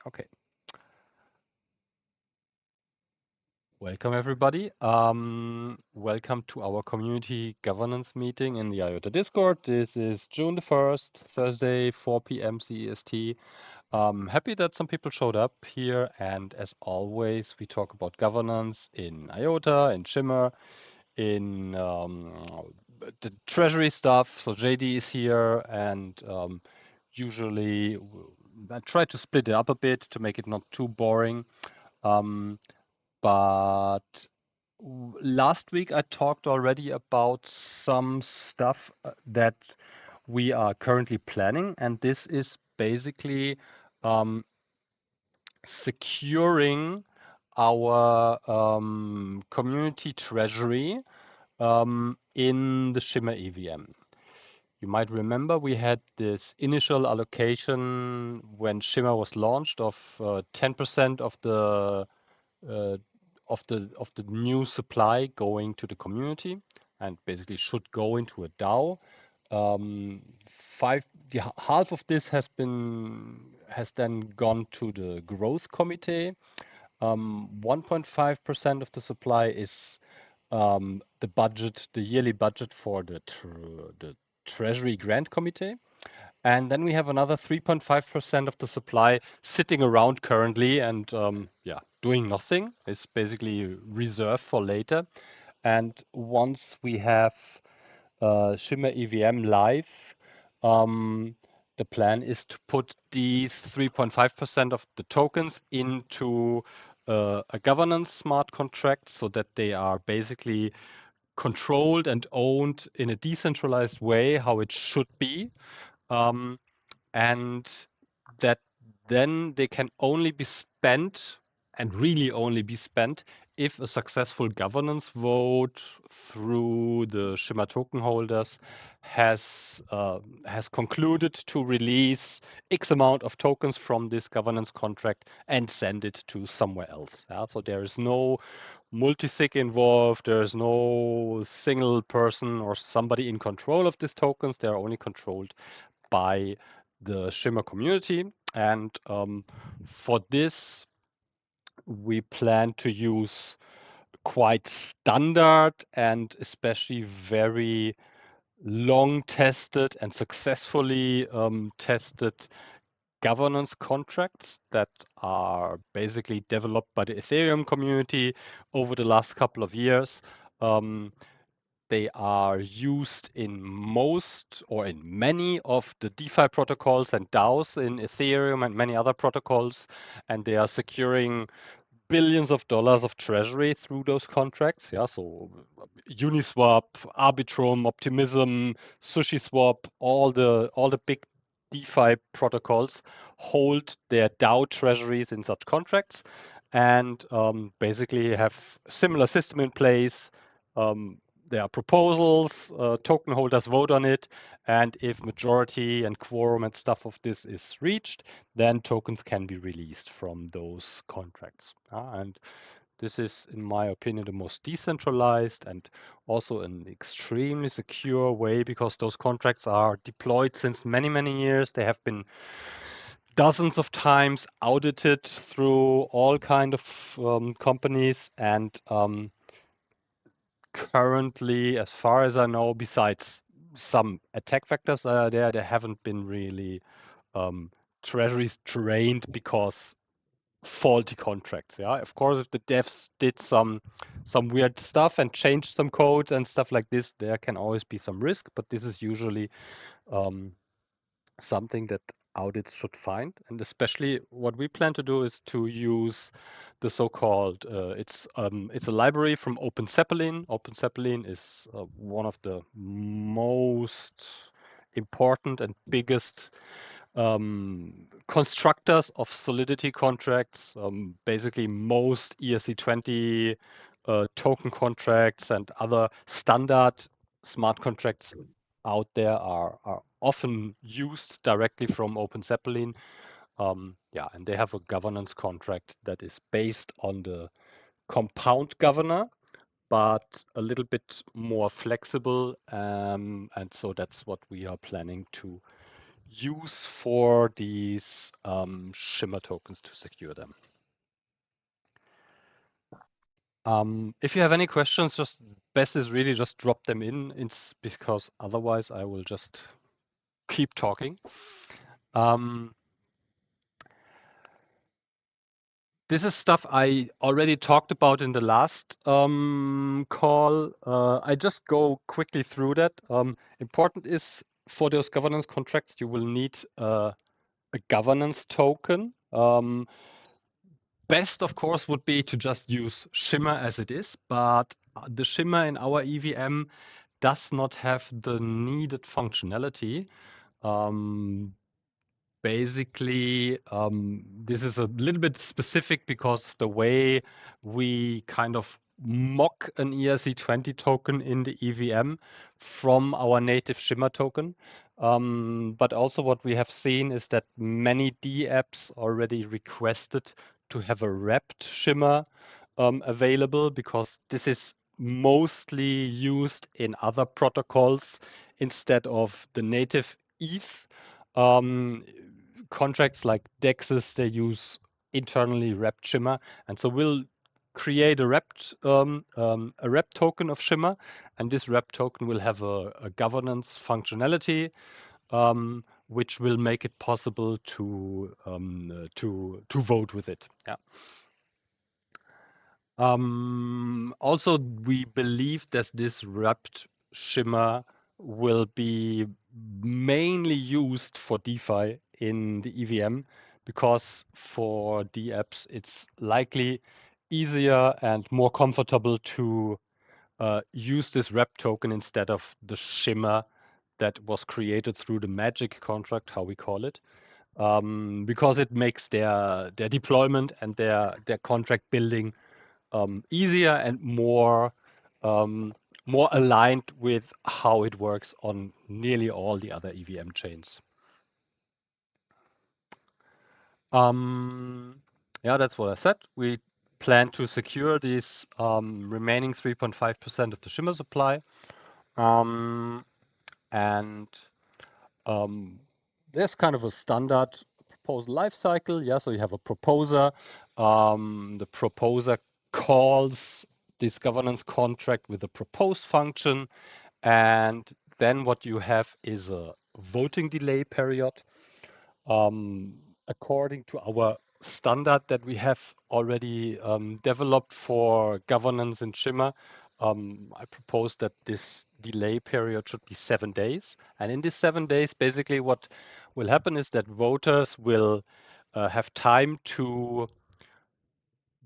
Okay. Welcome, everybody. Welcome to our community governance meeting in the IOTA Discord. This is June the 1st, Thursday, 4 p.m. CEST. Happy that some people showed up here. And as always, we talk about governance in IOTA, in Shimmer, in the treasury stuff. So JD is here, and usually I try to split it up a bit to make it not too boring. But last week I talked already about some stuff that we are currently planning, and this is basically securing our community treasury in the Shimmer EVM. You might remember we had this initial allocation when Shimmer was launched of 10% of the uh, of the new supply going to the community, and basically should go into a DAO. Half of this has then gone to the growth committee. 1.5% of the supply is the yearly budget for the Treasury Grant Committee. And then we have another 3.5% of the supply sitting around currently and doing nothing. It's basically reserved for later. And once we have Shimmer EVM live, the plan is to put these 3.5% of the tokens into a governance smart contract so that they are basically controlled and owned in a decentralized way, how it should be. And that then they can only be spent and really only be spent if a successful governance vote through the Shimmer token holders has concluded to release X amount of tokens from this governance contract and send it to somewhere else. Yeah? So there is no multi-sig involved. There is no single person or somebody in control of these tokens. They are only controlled by the Shimmer community. And for this, we plan to use quite standard and especially very long tested and successfully tested governance contracts that are basically developed by the Ethereum community over the last couple of years. They are used in most or in many of the DeFi protocols and DAOs in Ethereum and many other protocols, and they are securing billions of dollars of treasury through those contracts. Yeah, so Uniswap, Arbitrum, Optimism, SushiSwap, all the big DeFi protocols hold their DAO treasuries in such contracts, and basically have similar system in place. There are proposals, token holders vote on it, and if majority and quorum and stuff of this is reached, then tokens can be released from those contracts. And this is, in my opinion, the most decentralized and also an extremely secure way because those contracts are deployed since many, many years. They have been dozens of times audited through all kind of companies, and currently, as far as I know, besides some attack vectors there haven't been really treasuries drained because faulty contracts. Yeah, of course, if the devs did some weird stuff and changed some code and stuff like this, there can always be some risk. But this is usually something that audits should find. And especially what we plan to do is to use the so-called it's a library from Open Zeppelin. Open Zeppelin is one of the most important and biggest constructors of Solidity contracts. Basically, most ERC20 token contracts and other standard smart contracts out there are often used directly from Open Zeppelin. And they have a governance contract that is based on the compound governor, but a little bit more flexible. And so that's what we are planning to use for these Shimmer tokens to secure them. If you have any questions, just best is really just drop them in. It's because otherwise I will just keep talking. This is stuff I already talked about in the last call. I just go quickly through that. Important is for those governance contracts, you will need a governance token. Best, of course, would be to just use Shimmer as it is, but the Shimmer in our EVM does not have the needed functionality. Basically, this is a little bit specific because the way we kind of mock an ERC20 token in the EVM from our native Shimmer token. But also what we have seen is that many D apps already requested to have a wrapped Shimmer available because this is mostly used in other protocols instead of the native ETH. Contracts like DEXs, they use internally wrapped Shimmer, and so we'll create a wrapped token of Shimmer, and this wrapped token will have a governance functionality, which will make it possible to vote with it. Yeah. Also, we believe that this wrapped Shimmer will be mainly used for DeFi in the EVM because for DApps, it's likely easier and more comfortable to use this wrapped token instead of the Shimmer that was created through the Magic contract, how we call it, because it makes their deployment and their contract building easier and more aligned with how it works on nearly all the other EVM chains. Yeah, that's what I said. We plan to secure these remaining 3.5% of the Shimmer supply. And there's kind of a standard proposal lifecycle. Yeah, so you have a proposer. The proposer calls this governance contract with a propose function. And then what you have is a voting delay period. According to our standard that we have already developed for governance in Shimmer, I propose that this delay period should be 7 days. And in these 7 days, basically what will happen is that voters will have time to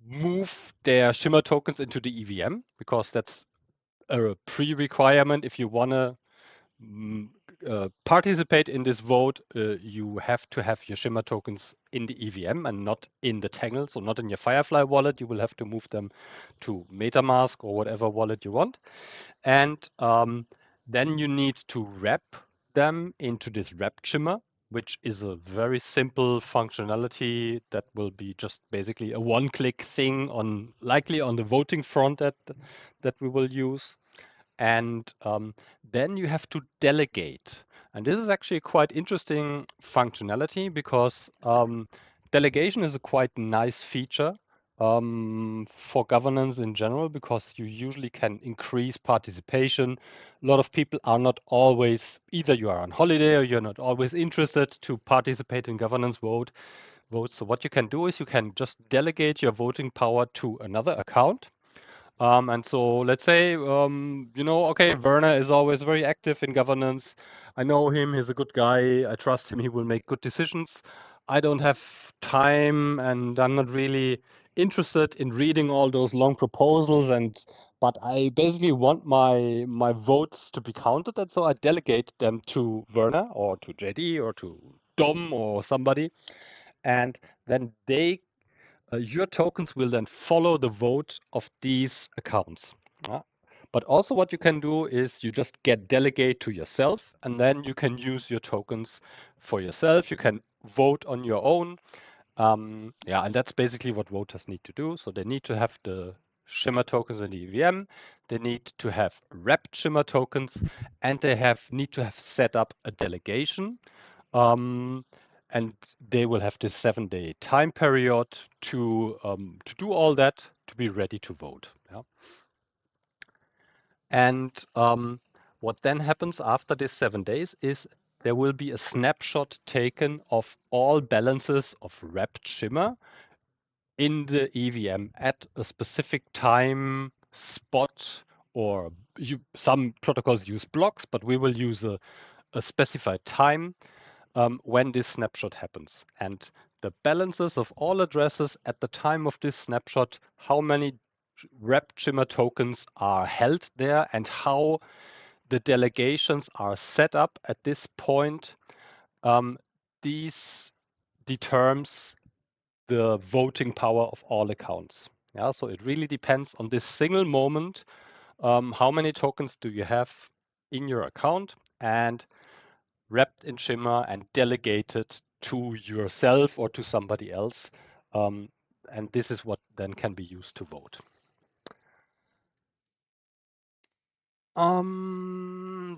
move their Shimmer tokens into the EVM because that's a pre-requirement. If you want to participate in this vote, you have to have your Shimmer tokens in the EVM and not in the Tangle, so not in your Firefly wallet. You will have to move them to MetaMask or whatever wallet you want. And then you need to wrap them into this wrapped Shimmer, which is a very simple functionality that will be just basically a one-click thing likely on the voting front that we will use. And then you have to delegate. And this is actually a quite interesting functionality because delegation is a quite nice feature for governance in general because you usually can increase participation. A lot of people are not always, either you are on holiday or you're not always interested to participate in governance votes. So what you can do is you can just delegate your voting power to another account. And so let's say, okay, Werner is always very active in governance. I know him, he's a good guy. I trust him, he will make good decisions. I don't have time and I'm not really interested in reading all those long proposals but I basically want my votes to be counted, and so I delegate them to Werner or to JD or to Dom or somebody, and then your tokens will then follow the vote of these accounts. But also what you can do is you just get delegate to yourself, and then you can use your tokens for yourself. You can vote on your own. Yeah, and that's basically what voters need to do. So they need to have the Shimmer tokens in the EVM. They need to have wrapped Shimmer tokens, and they need to have set up a delegation. Um, and they will have this 7-day time period to do all that to be ready to vote. Yeah. And what then happens after these 7 days is there will be a snapshot taken of all balances of wrapped shimmer in the EVM at a specific time spot, or some protocols use blocks, but we will use a specified time when this snapshot happens. And the balances of all addresses at the time of this snapshot, how many wrapped shimmer tokens are held there, and how the delegations are set up at this point, these determines the voting power of all accounts. Yeah, so it really depends on this single moment. How many tokens do you have in your account and wrapped in Shimmer and delegated to yourself or to somebody else? And this is what then can be used to vote.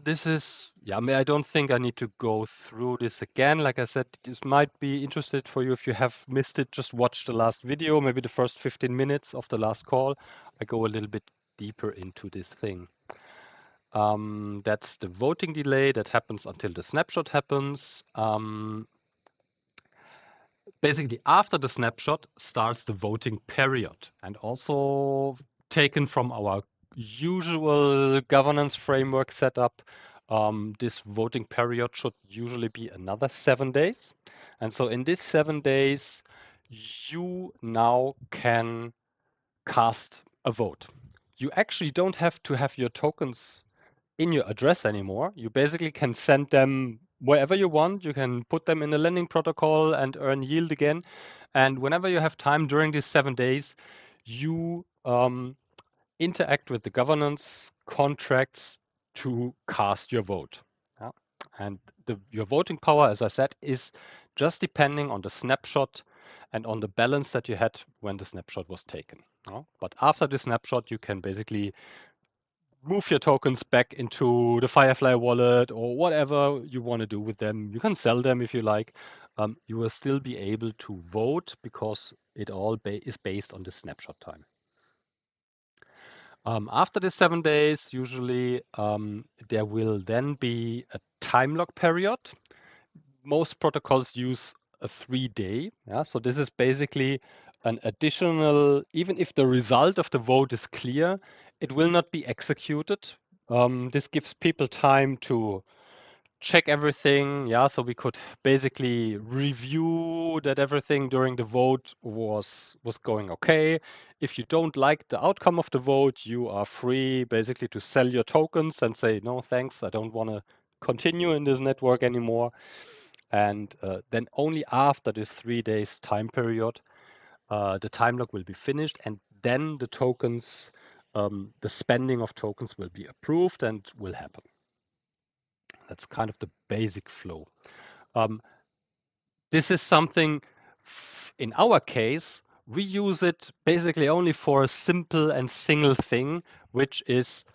This is, yeah, I mean, I don't think I need to go through this again. Like I said, this might be interested for you. If you have missed it, just watch the last video, maybe the first 15 minutes of the last call. I go a little bit deeper into this thing. That's the voting delay that happens until the snapshot happens. Basically, after the snapshot starts the voting period, and also taken from our usual governance framework setup, this voting period should usually be another 7 days. And so in these 7 days, you now can cast a vote. You actually don't have to have your tokens in your address anymore. You basically can send them wherever you want. You can put them in a lending protocol and earn yield again. And whenever you have time during these 7 days, you interact with the governance contracts to cast your vote. Yeah. And your voting power, as I said, is just depending on the snapshot and on the balance that you had when the snapshot was taken. Yeah. But after the snapshot, you can basically move your tokens back into the Firefly wallet or whatever you want to do with them. You can sell them if you like. You will still be able to vote because it all is based on the snapshot time. After the 7 days, usually there will then be a time lock period. Most protocols use a 3-day. Yeah? So this is basically an additional, even if the result of the vote is clear, it will not be executed. This gives people time to check everything. Yeah, so we could basically review that everything during the vote was going okay. If you don't like the outcome of the vote, you are free basically to sell your tokens and say, no, thanks, I don't want to continue in this network anymore. And then only after this 3 days time period, the time lock will be finished, and then the tokens, the spending of tokens will be approved and will happen. That's kind of the basic flow. This is something, in our case, we use it basically only for a simple and single thing, which is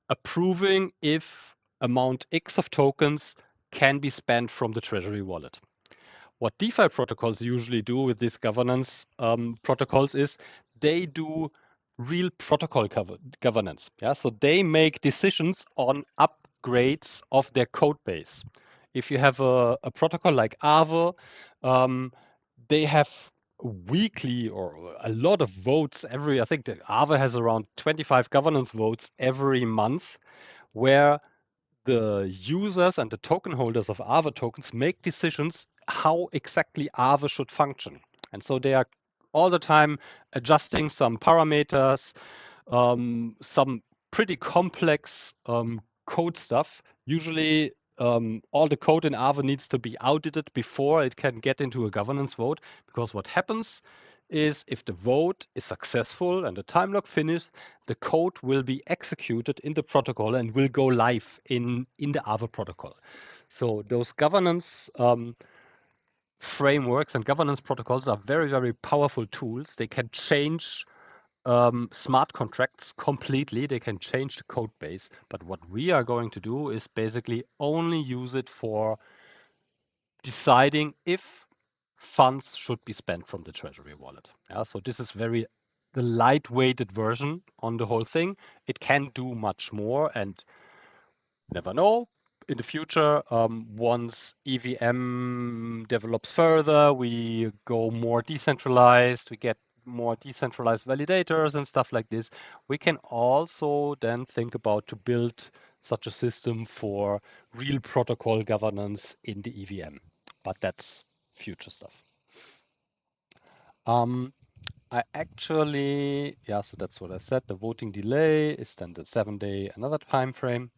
approving if amount X of tokens can be spent from the Treasury wallet. What DeFi protocols usually do with these governance protocols is they do real protocol governance. Yeah, so they make decisions on upgrades of their code base. If you have a protocol like Aave, they have weekly or a lot of votes every. I think that Aave has around 25 governance votes every month, where the users and the token holders of Aave tokens make decisions how exactly Aave should function. And so they are all the time adjusting some parameters, some pretty complex code stuff. Usually, all the code in Aave needs to be audited before it can get into a governance vote, because what happens is if the vote is successful and the time lock finishes, the code will be executed in the protocol and will go live in the Aave protocol. So those governance frameworks and governance protocols are very, very powerful tools. They can change smart contracts completely. They can change the code base. But what we are going to do is basically only use it for deciding if funds should be spent from the treasury wallet. Yeah, so this is very the lightweighted version on the whole thing. It can do much more, and never know. In the future, once EVM develops further, we go more decentralized, we get more decentralized validators and stuff like this. We can also then think about to build such a system for real protocol governance in the EVM, but that's future stuff. I actually, yeah, so that's what I said. The voting delay is then the 7-day another time frame.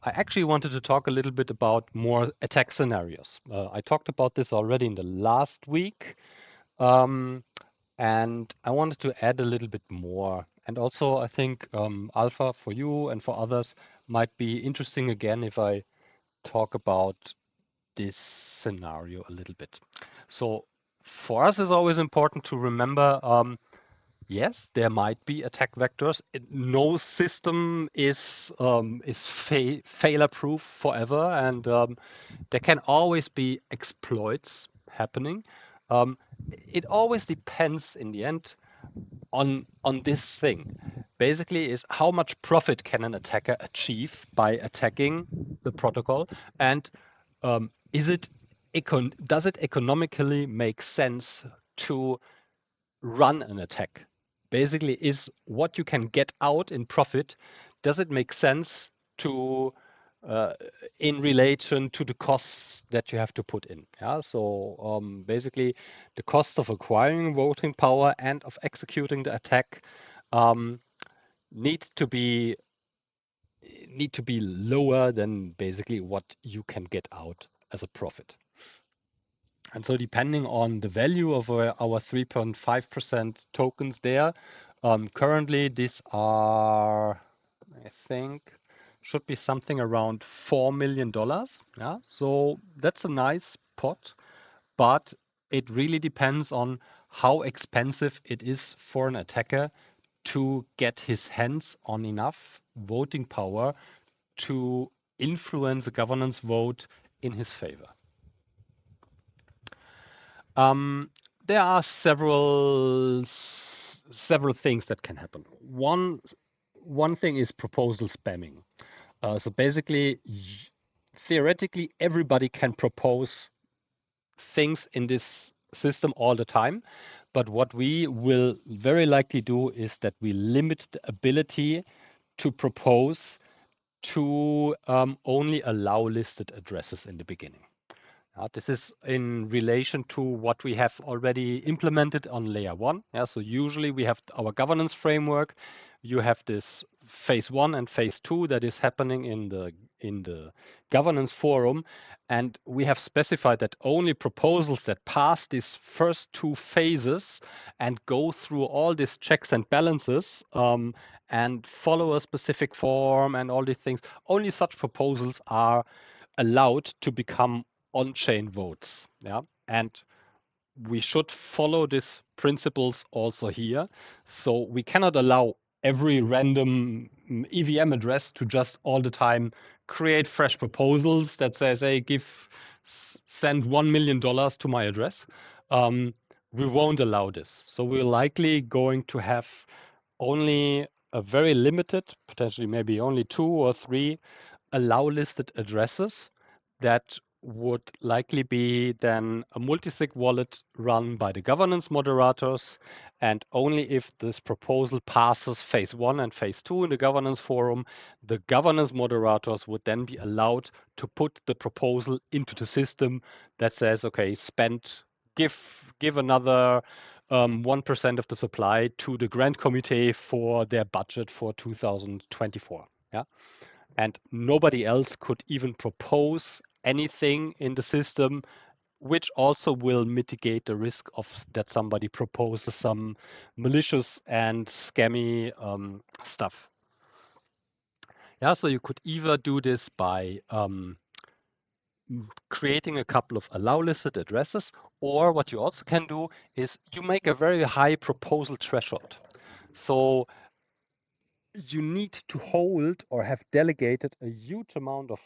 I actually wanted to talk a little bit about more attack scenarios. I talked about this already in the last week, and I wanted to add a little bit more. And also, I think Alpha for you and for others might be interesting again if I talk about this scenario a little bit. So for us, it's always important to remember yes, there might be attack vectors. No system is failure-proof forever, and there can always be exploits happening. Um, it always depends in the end on this thing. Basically, is how much profit can an attacker achieve by attacking the protocol, and does it economically make sense to run an attack? Basically, is what you can get out in profit, does it make sense to uh, in relation to the costs that you have to put in? Yeah, so basically, the cost of acquiring voting power and of executing the attack um, need to be lower than basically what you can get out as a profit. And so depending on the value of our 3.5% tokens there, currently these are, I think, should be something around $4 million. Yeah, so that's a nice pot, but it really depends on how expensive it is for an attacker to get his hands on enough voting power to influence a governance vote in his favor. There are several things that can happen. One thing is proposal spamming. So basically, theoretically, everybody can propose things in this system all the time. But what we will very likely do is that we limit the ability to propose to only allow listed addresses in the beginning. This is in relation to what we have already implemented on layer 1. Yeah, so usually we have our governance framework. You have this phase 1 and phase 2 that is happening in the governance forum, and we have specified that only proposals that pass these first 2 phases and go through all these checks and balances and follow a specific form and all these things, only such proposals are allowed to become on-chain votes. Yeah, and we should follow these principles also here. So we cannot allow every random EVM address to just all the time create fresh proposals that says, hey, send $1 million to my address. We won't allow this. So we're likely going to have only a very limited, potentially maybe only 2 or 3 allow listed addresses that would likely be then a multisig wallet run by the governance moderators. And only if this proposal passes phase 1 and phase 2 in the governance forum, the governance moderators would then be allowed to put the proposal into the system that says, okay, give another 1% of the supply to the grant committee for their budget for 2024. Yeah. And nobody else could even propose anything in the system, which also will mitigate the risk of that somebody proposes some malicious and scammy stuff. Yeah, so you could either do this by creating a couple of allow listed addresses, or what you also can do is you make a very high proposal threshold. So you need to hold or have delegated a huge amount of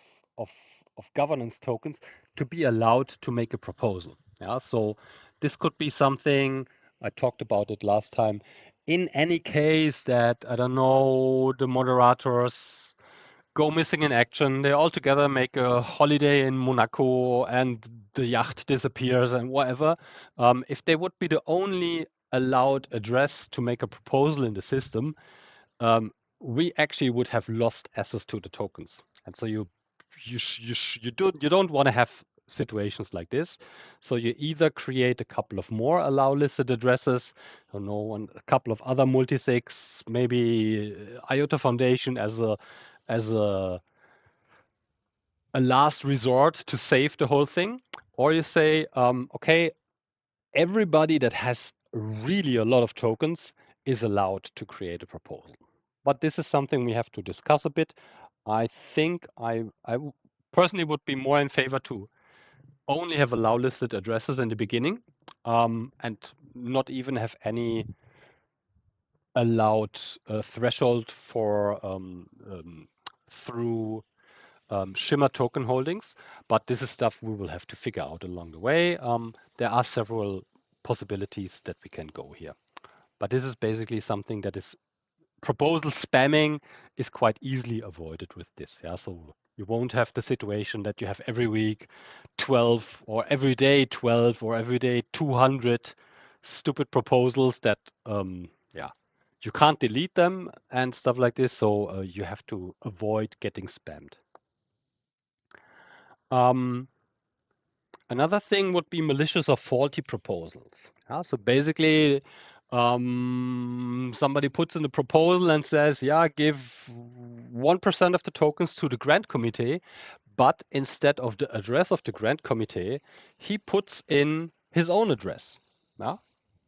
of governance tokens to be allowed to make a proposal. Yeah, so this could be something I talked about it last time. In any case that, I don't know, the moderators go missing in action, they all together make a holiday in Monaco and the yacht disappears and whatever. If they would be the only allowed address to make a proposal in the system, um, we actually would have lost access to the tokens. And so you don't want to have situations like this. So you either create a couple of more allow listed addresses, I don't know, and a couple of other multisigs, maybe IOTA Foundation as a last resort to save the whole thing, or you say, okay, everybody that has really a lot of tokens is allowed to create a proposal. But this is something we have to discuss a bit. I think I personally would be more in favor to only have allow listed addresses in the beginning, and not even have any allowed threshold for through Shimmer token holdings, but this is stuff we will have to figure out along the way. There are several possibilities that we can go here. But this is basically something that is proposal spamming is quite easily avoided with this. Yeah, so you won't have the situation that you have every week 12 or every day 12 or every day 200 stupid proposals that yeah, you can't delete them and stuff like this. So you have to avoid getting spammed. Um, Another thing would be malicious or faulty proposals. Yeah, so basically, somebody puts in the proposal and says, yeah, give 1% of the tokens to the grant committee, but instead of the address of the grant committee, he puts in his own address. Yeah?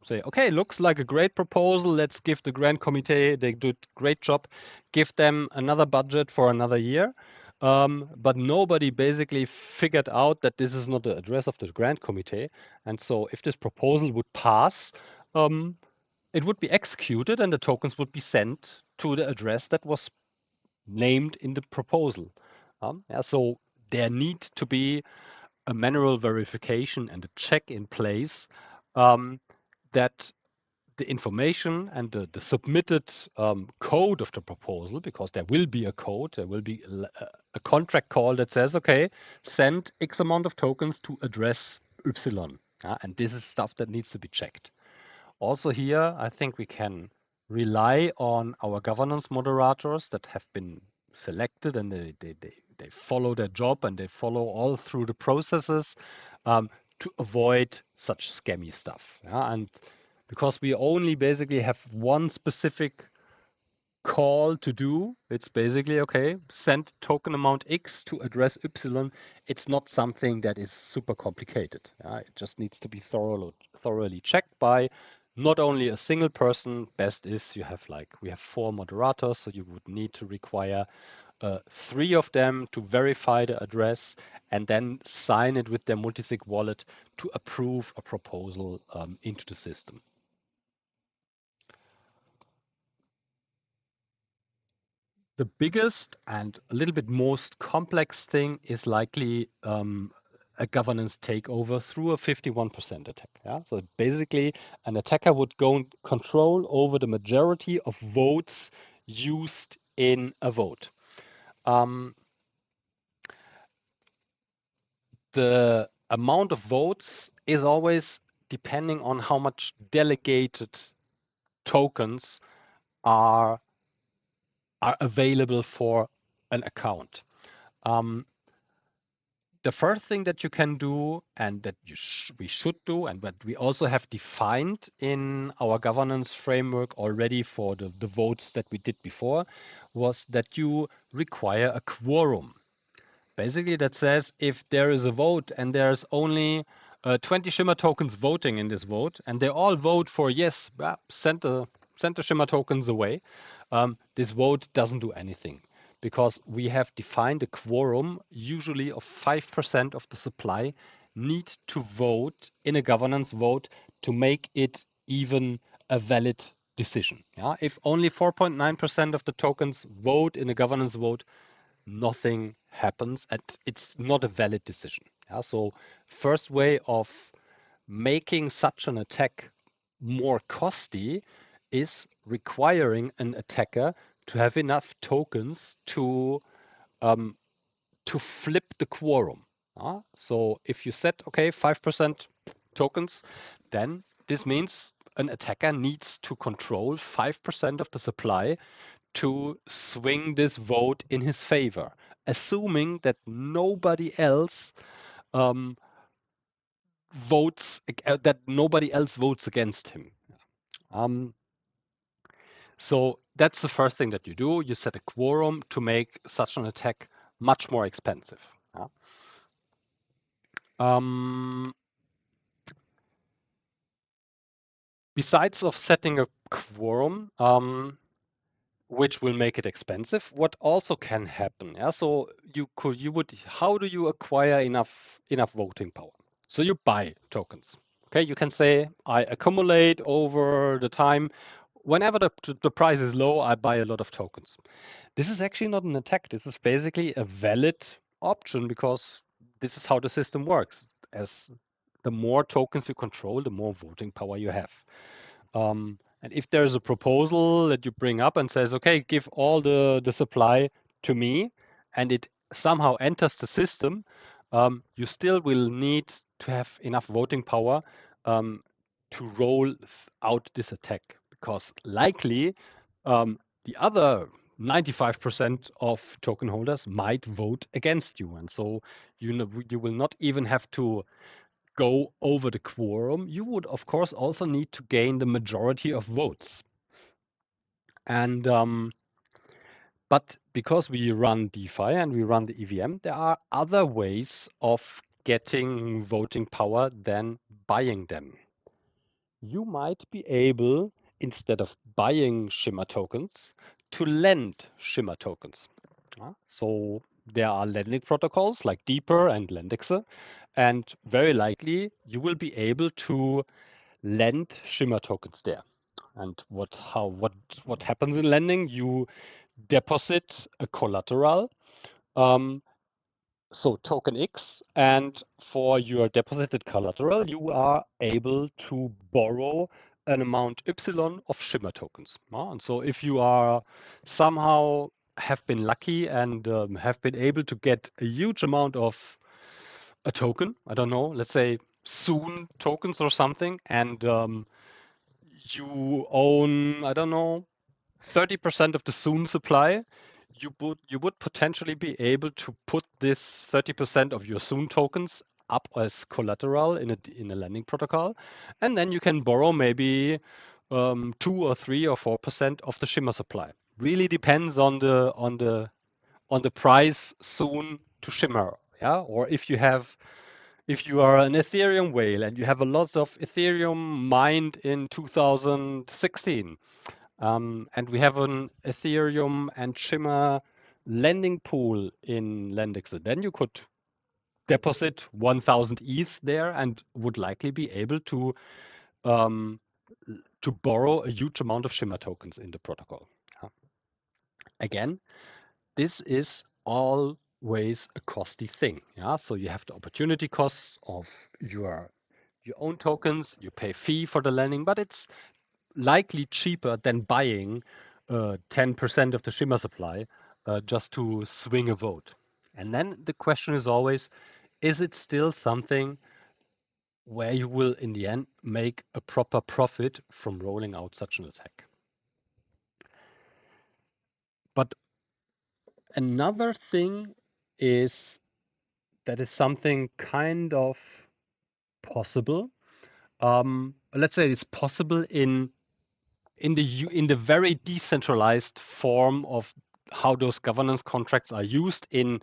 Say, okay, looks like a great proposal. Let's give the grant committee, they did great job, give them another budget for another year. But nobody basically figured out that this is not the address of the grant committee. And so if this proposal would pass, it would be executed and the tokens would be sent to the address that was named in the proposal. Yeah, so there need to be a manual verification and a check in place, that the information and the submitted code of the proposal, because there will be a code, there will be a contract call that says, okay, send X amount of tokens to address Y. And this is stuff that needs to be checked. Also here, I think we can rely on our governance moderators that have been selected and they follow their job and they follow all through the processes, to avoid such scammy stuff. Yeah? And because we only basically have one specific call to do, it's basically, okay, send token amount X to address Y. It's not something that is super complicated. It just needs to be thoroughly checked by not only a single person. Best is we have 4 moderators, so you would need to require 3 of them to verify the address and then sign it with their multisig wallet to approve a proposal into the system. The biggest and a little bit most complex thing is likely a governance takeover through a 51% attack. Yeah? So basically, an attacker would go control over the majority of votes used in a vote. The amount of votes is always depending on how much delegated tokens are available for an account. The first thing that you can do and that we should do and that we also have defined in our governance framework already for the votes that we did before was that you require a quorum. Basically, that says if there is a vote and there's only 20 Shimmer tokens voting in this vote, and they all vote for yes, send the Shimmer tokens away, this vote doesn't do anything because we have defined a quorum, usually of 5% of the supply, need to vote in a governance vote to make it even a valid decision. Yeah? If only 4.9% of the tokens vote in a governance vote, nothing happens and it's not a valid decision. Yeah? So first way of making such an attack more costly is requiring an attacker to have enough tokens um, to flip the quorum. So if you set, okay, 5% tokens, then this means an attacker needs to control 5% of the supply to swing this vote in his favor, assuming that nobody else um, votes against him. Um, so that's the first thing that you do. You set a quorum to make such an attack much more expensive. Yeah? Um, Besides of setting a quorum, which will make it expensive, what also can happen? Yeah, so how do you acquire enough voting power? So you buy tokens. Okay, you can say I accumulate over the time. Whenever the price is low, I buy a lot of tokens. This is actually not an attack. This is basically a valid option because this is how the system works. As the more tokens you control, the more voting power you have. And if there's a proposal that you bring up and says, okay, give all the supply to me, and it somehow enters the system, you still will need to have enough voting power um, to roll out this attack because likely the other 95% of token holders might vote against you. And so you will not even have to go over the quorum. You would, of course, also need to gain the majority of votes. And but because we run DeFi and we run the EVM, there are other ways of getting voting power than buying them. You might be able, instead of buying Shimmer tokens, to lend Shimmer tokens. So there are lending protocols like Deeper and Lendexe, and very likely you will be able to lend Shimmer tokens there. And what happens in lending? You deposit a collateral, um, so token X, and for your deposited collateral, you are able to borrow an amount Y of Shimmer tokens. And so if you are somehow have been lucky and have been able to get a huge amount of a token, I don't know, let's say soon tokens or something, and you own, I don't know, 30% of the Zoom supply, you would potentially be able to put this 30% of your Zoom tokens up as collateral in a lending protocol, and then you can borrow maybe 2 or 3 or 4% of the Shimmer supply. Really depends on the price soon to Shimmer, yeah. Or if you are an Ethereum whale and you have a lot of Ethereum mined in 2016, and we have an Ethereum and Shimmer lending pool in Lendexe, then you could deposit 1,000 ETH there and would likely be able um, to borrow a huge amount of Shimmer tokens in the protocol. Again, this is always a costly thing. Yeah, so you have the opportunity costs of your own tokens. You pay fee for the lending, but it's likely cheaper than buying 10% of the Shimmer supply just to swing a vote. And then the question is always, is it still something where you will, in the end, make a proper profit from rolling out such an attack? But another thing is that is something kind of possible. Let's say it's possible in the very decentralized form of how those governance contracts are used in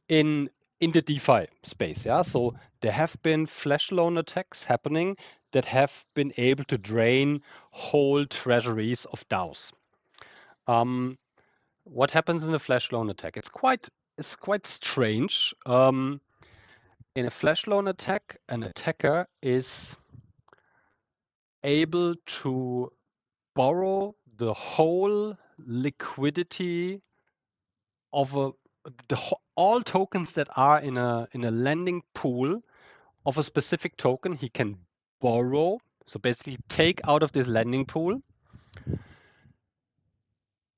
in the DeFi space. Yeah, so there have been flash loan attacks happening that have been able to drain whole treasuries of DAOs. What happens in a flash loan attack? It's quite strange. In a flash loan attack, an attacker is able to borrow the whole liquidity of a all tokens that are in a lending pool of a specific token, he can borrow. So basically, take out of this lending pool,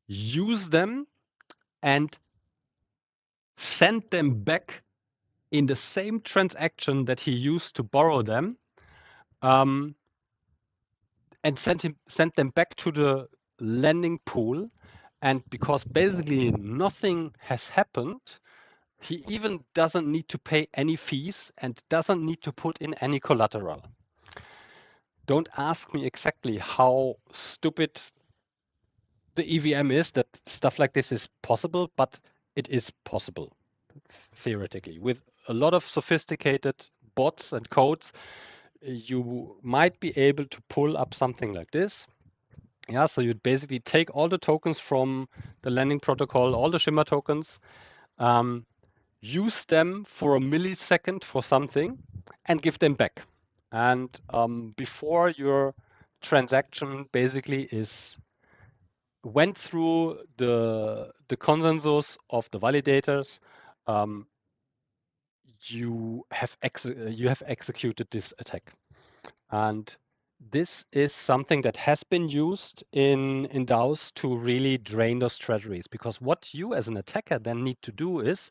use them, and send them back in the same transaction that he used to borrow them, um, and send them back to the lending pool. And because basically nothing has happened, he even doesn't need to pay any fees and doesn't need to put in any collateral. Don't ask me exactly how stupid the EVM is that stuff like this is possible, but it is possible theoretically. With a lot of sophisticated bots and codes, you might be able to pull up something like this. Yeah, so you'd basically take all the tokens from the lending protocol, all the Shimmer tokens, um, use them for a millisecond for something, and give them back. And before your transaction basically is went through the consensus of the validators, um, you have executed this attack. And this is something that has been used in DAOs to really drain those treasuries. Because what you as an attacker then need to do is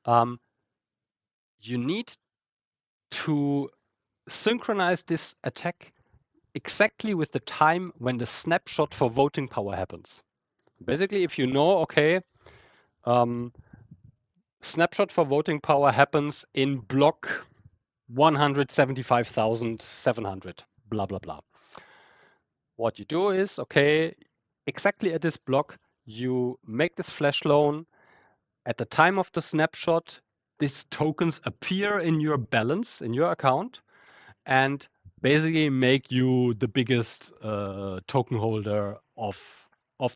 um, you need to synchronize this attack exactly with the time when the snapshot for voting power happens. Basically, if you know, okay, um, snapshot for voting power happens in block 175,700, blah, blah, blah. What you do is, okay, exactly at this block, you make this flash loan. At the time of the snapshot, these tokens appear in your balance, in your account, and basically make you the biggest token holder of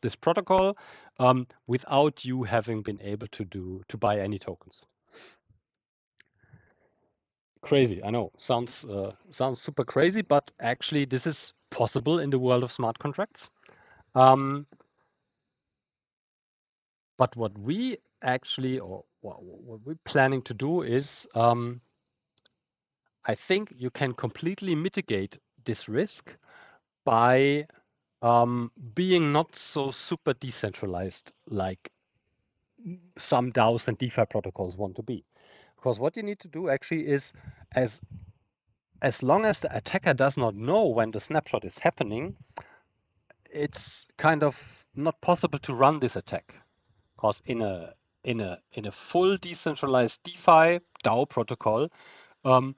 this protocol without you having been able to buy any tokens. Crazy, I know. Sounds super crazy, but actually this is possible in the world of smart contracts. Um, but what we actually, or what we're planning to do is, I think you can completely mitigate this risk by being not so super decentralized like some DAOs and DeFi protocols want to be. Because what you need to do actually is, as as long as the attacker does not know when the snapshot is happening, it's kind of not possible to run this attack. Because in a full decentralized DeFi DAO protocol, um,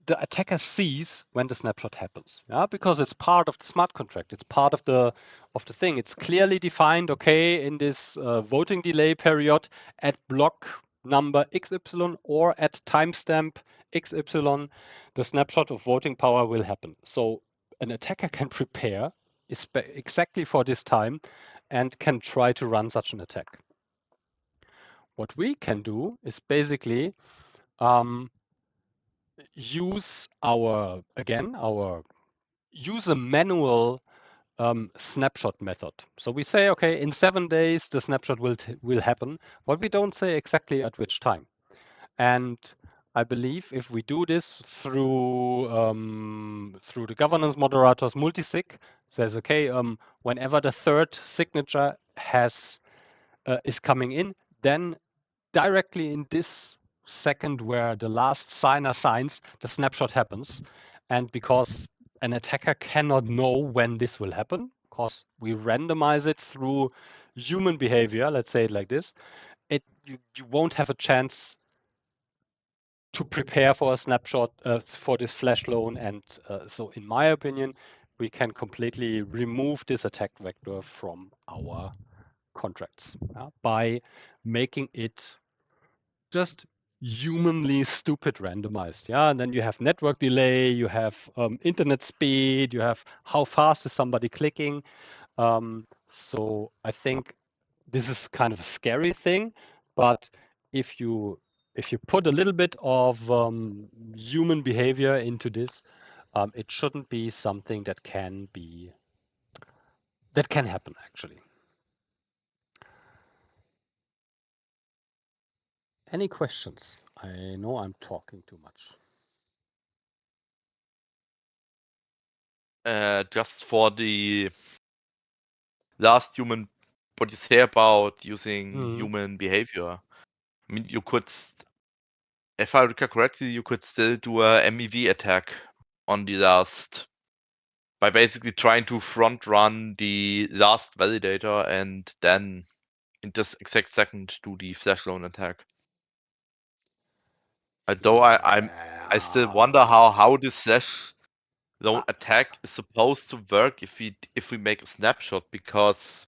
the attacker sees when the snapshot happens, yeah, because it's part of the smart contract. It's part of the thing. It's clearly defined. Okay, in this voting delay period, at block number XY or at timestamp XY, the snapshot of voting power will happen. So an attacker can prepare exactly for this time and can try to run such an attack. What we can do is basically um, use our use a manual snapshot method. So we say, okay, in 7 days the snapshot will happen, but we don't say exactly at which time. And I believe if we do this through the governance moderators multisig, says, okay, whenever the third signature is coming in, then directly in this second where the last signer signs, the snapshot happens. And because an attacker cannot know when this will happen, because we randomize it through human behavior, let's say it like this, you won't have a chance to prepare for a snapshot for this flash loan. And so in my opinion, we can completely remove this attack vector from our contracts by making it just humanly stupid randomized. Yeah, and then you have network delay, you have internet speed, you have how fast is somebody clicking. So I think this is kind of a scary thing, but if you put a little bit of human behavior into this, it shouldn't be something that can happen actually. Any questions? I know I'm talking too much. Just for the last human, what you say about using human behavior. I mean, you could, if I recall correctly, you could still do a MEV attack on the last by basically trying to front run the last validator and then in this exact second do the flash loan attack. Although I still wonder how this flash loan attack is supposed to work if we make a snapshot, because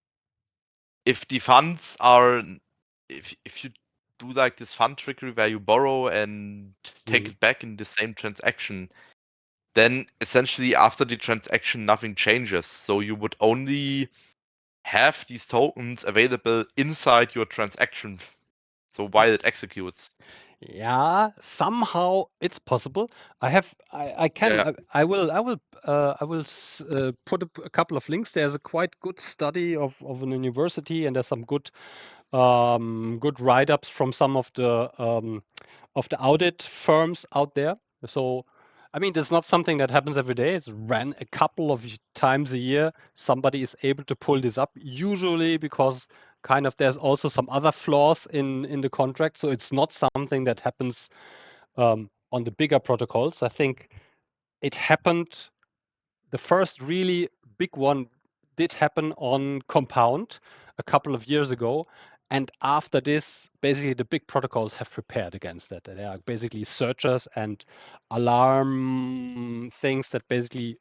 if the funds are if you do like this fund trickery where you borrow and take it back in the same transaction, then essentially after the transaction nothing changes. So you would only have these tokens available inside your transaction. So while it executes. Yeah, somehow it's possible. I can, Yeah. I will put a couple of links. There's a quite good study of an university, and there's some good write-ups from some of the audit firms out there. So, I mean, there's not something that happens every day. It's ran a couple of times a year. Somebody is able to pull this up, usually because kind of there's also some other flaws in the contract. So it's not something that happens on the bigger protocols. I think it happened. The first really big one did happen on Compound a couple of years ago. And after this, basically the big protocols have prepared against that. They are basically searchers and alarm things that basically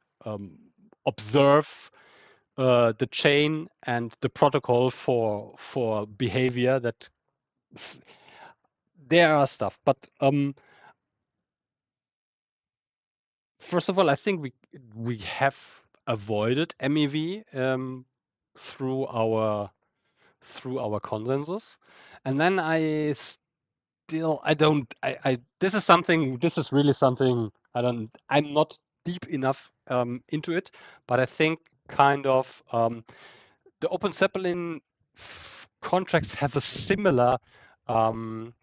observe the chain and the protocol for behavior that there are stuff. But first of all, I think we have avoided MEV through our consensus, and then I don't this is something, this is really something I'm not deep enough into it, but I think kind of the Open Zeppelin contracts have a similar um,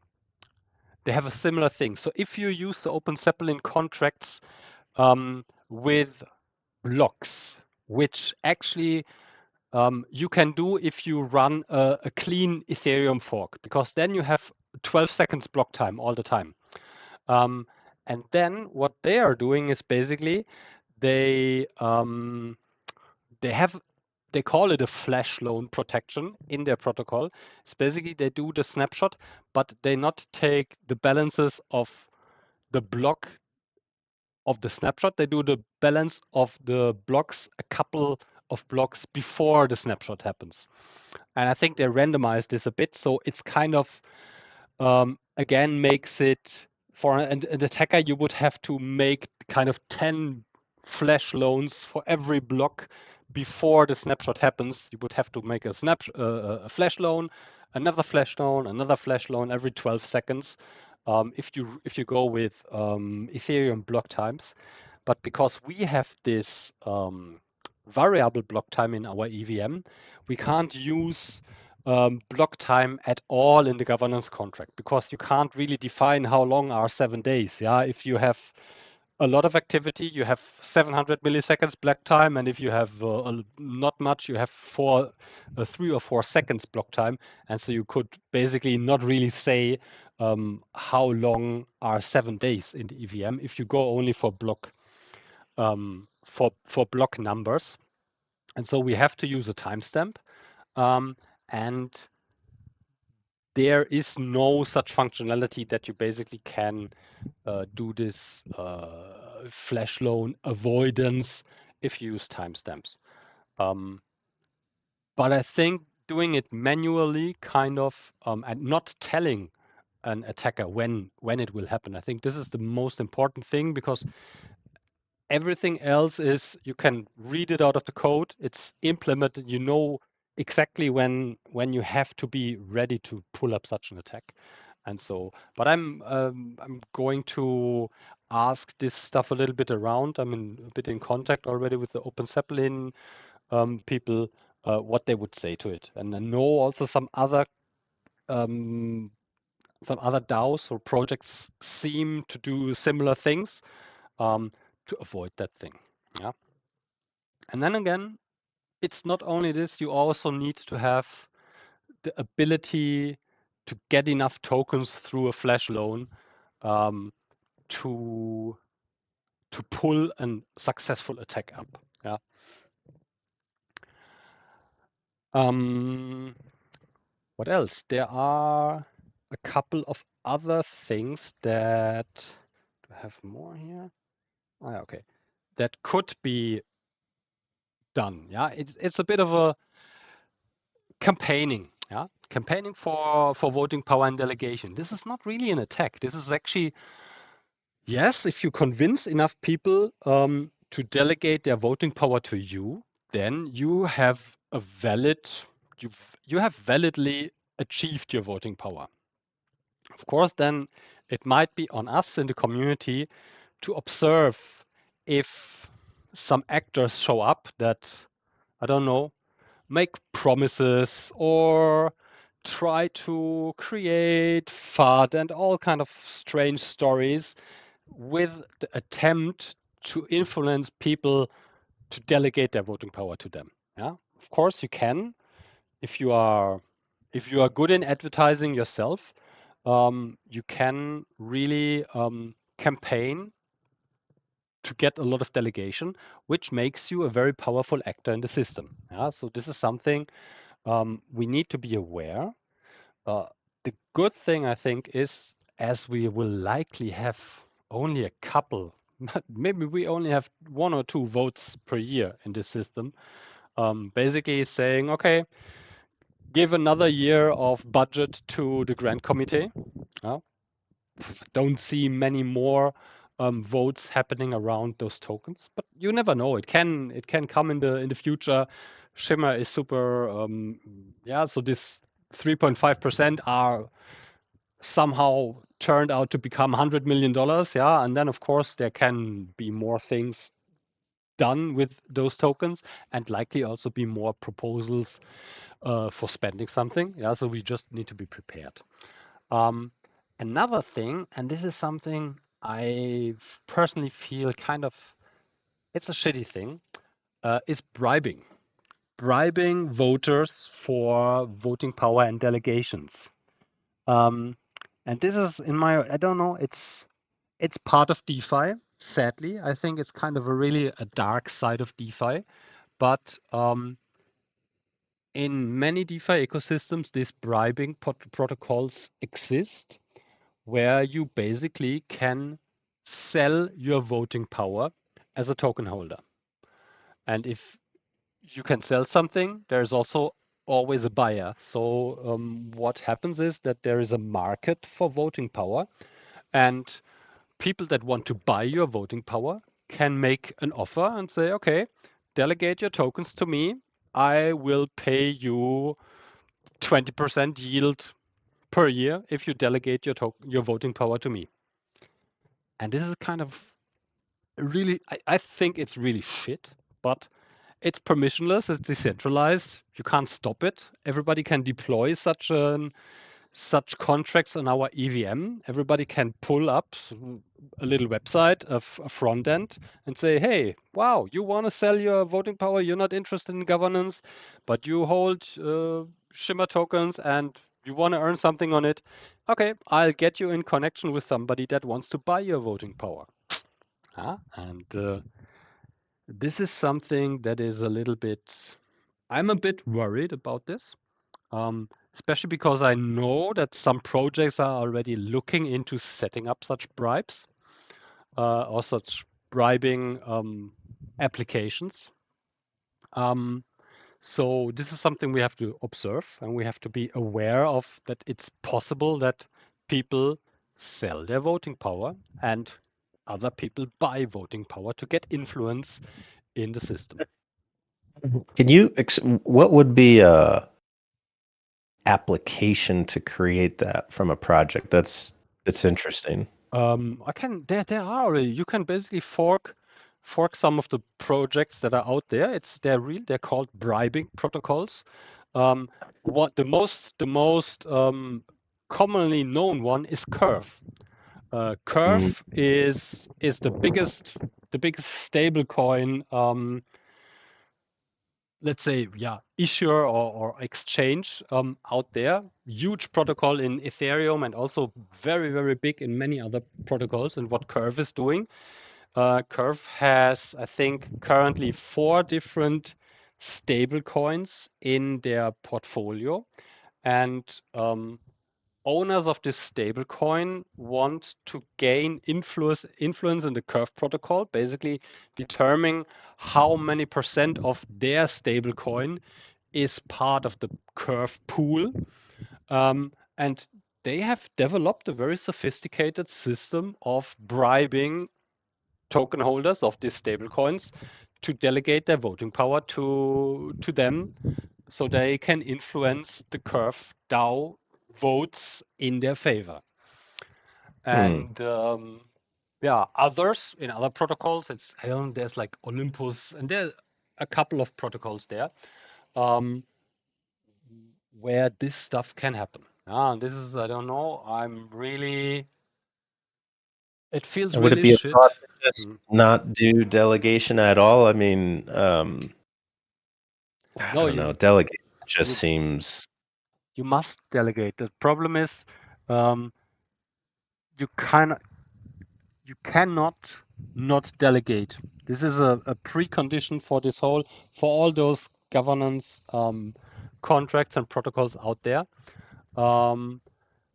they have a similar thing. So if you use the Open Zeppelin contracts with blocks, which actually you can do if you run a clean Ethereum fork, because then you have 12 seconds block time all the time. And then what they are doing is basically they they call it a flash loan protection in their protocol. It's basically they do the snapshot, but they not take the balances of the block of the snapshot. They do the balance of the blocks a couple of blocks before the snapshot happens. And I think they randomize this a bit. So it's kind of, again, makes it for an attacker, you would have to make kind of 10 flash loans for every block before the snapshot happens. You would have to make a flash loan, another flash loan, another flash loan every 12 seconds. If you go with Ethereum block times, but because we have this variable block time in our EVM, we can't use block time at all in the governance contract, because you can't really define how long are 7 days. Yeah, if you have a lot of activity, you have 700 milliseconds block time, and if you have not much, you have 3 or 4 seconds block time, and so you could basically not really say how long are 7 days in the EVM if you go only for block block numbers. And so we have to use a timestamp, and there is no such functionality that you basically can do this flash loan avoidance if you use timestamps. But I think doing it manually, kind of, and not telling an attacker when it will happen, I think this is the most important thing, because everything else is you can read it out of the code. It's implemented. You know exactly when you have to be ready to pull up such an attack. And so, but I'm going to ask this stuff a little bit around. I'm a bit in contact already with the Open Zeppelin people, what they would say to it. And I know also some other DAOs or projects seem to do similar things to avoid that thing. Yeah. And then again, it's not only this, you also need to have the ability to get enough tokens through a flash loan um, to pull a successful attack up. Yeah. What else? There are a couple of other things that do I have more here? Okay. That could be done. Yeah, it's a bit of a campaigning. Yeah, campaigning for voting power and delegation. This is not really an attack. This is actually, yes, if you convince enough people to delegate their voting power to you, then you have a valid, you have validly achieved your voting power. Of course, then it might be on us in the community to observe if some actors show up that, I don't know, make promises or try to create FUD and all kind of strange stories with the attempt to influence people to delegate their voting power to them. Yeah, of course you can if you are good in advertising yourself. You can really campaign to get a lot of delegation, which makes you a very powerful actor in the system. Yeah, so this is something we need to be aware. Uh, the good thing, I think, is as we will likely have only a couple, maybe we only have 1 or 2 votes per year in this system, basically saying, okay, give another year of budget to the grant committee. Uh, don't see many more votes happening around those tokens, but you never know. It can come in the future. Shimmer is super. Yeah, so this 3.5% are somehow turned out to become $100 million. Yeah, and then of course there can be more things done with those tokens, and likely also be more proposals for spending something. Yeah, so we just need to be prepared. Another thing, and this is something I personally feel kind of, it's a shitty thing, is bribing. Bribing voters for voting power and delegations. And this is in my, I don't know, it's part of DeFi. Sadly, I think it's kind of a dark side of DeFi. But in many DeFi ecosystems, these bribing protocols exist, where you basically can sell your voting power as a token holder. And if you can sell something, there's also always a buyer. So what happens is that there is a market for voting power, and people that want to buy your voting power can make an offer and say, okay, delegate your tokens to me. I will pay you 20% yield per year if you delegate your voting power to me. And this is kind of really, I think it's really shit, but it's permissionless, it's decentralized. You can't stop it. Everybody can deploy such contracts on our EVM. Everybody can pull up a little website, a front end, and say, hey, wow, you want to sell your voting power, you're not interested in governance, but you hold Shimmer tokens and you want to earn something on it. Okay, I'll get you in connection with somebody that wants to buy your voting power. And this is something that is a little bit, I'm a bit worried about this, especially because I know that some projects are already looking into setting up such bribes or such bribing applications. So this is something we have to observe, and we have to be aware of, that it's possible that people sell their voting power and other people buy voting power to get influence in the system. Can you, what would be a application to create that from a project? That's interesting. I can, there are already, you can basically fork some of the projects that are out there. They're called bribing protocols. What the most commonly known one is Curve. Curve is the biggest stable coin, let's say, issuer or exchange out there. Huge protocol in Ethereum and also very, very big in many other protocols. And what Curve is doing, Curve has, I think, currently 4 different stable coins in their portfolio. And owners of this stablecoin want to gain influence in the Curve protocol, basically determining how many percent of their stablecoin is part of the Curve pool. And they have developed a very sophisticated system of bribing token holders of these stablecoins to delegate their voting power to them, so they can influence the Curve DAO votes in their favor. And others in other protocols, there's like Olympus, and there are a couple of protocols there where this stuff can happen. This is, I don't know, it feels Would it really be a shit. thought to just not do delegation at all? I mean, I don't know. Delegation just seems. You must delegate. The problem is, you cannot not delegate. This is a precondition for all those governance contracts and protocols out there.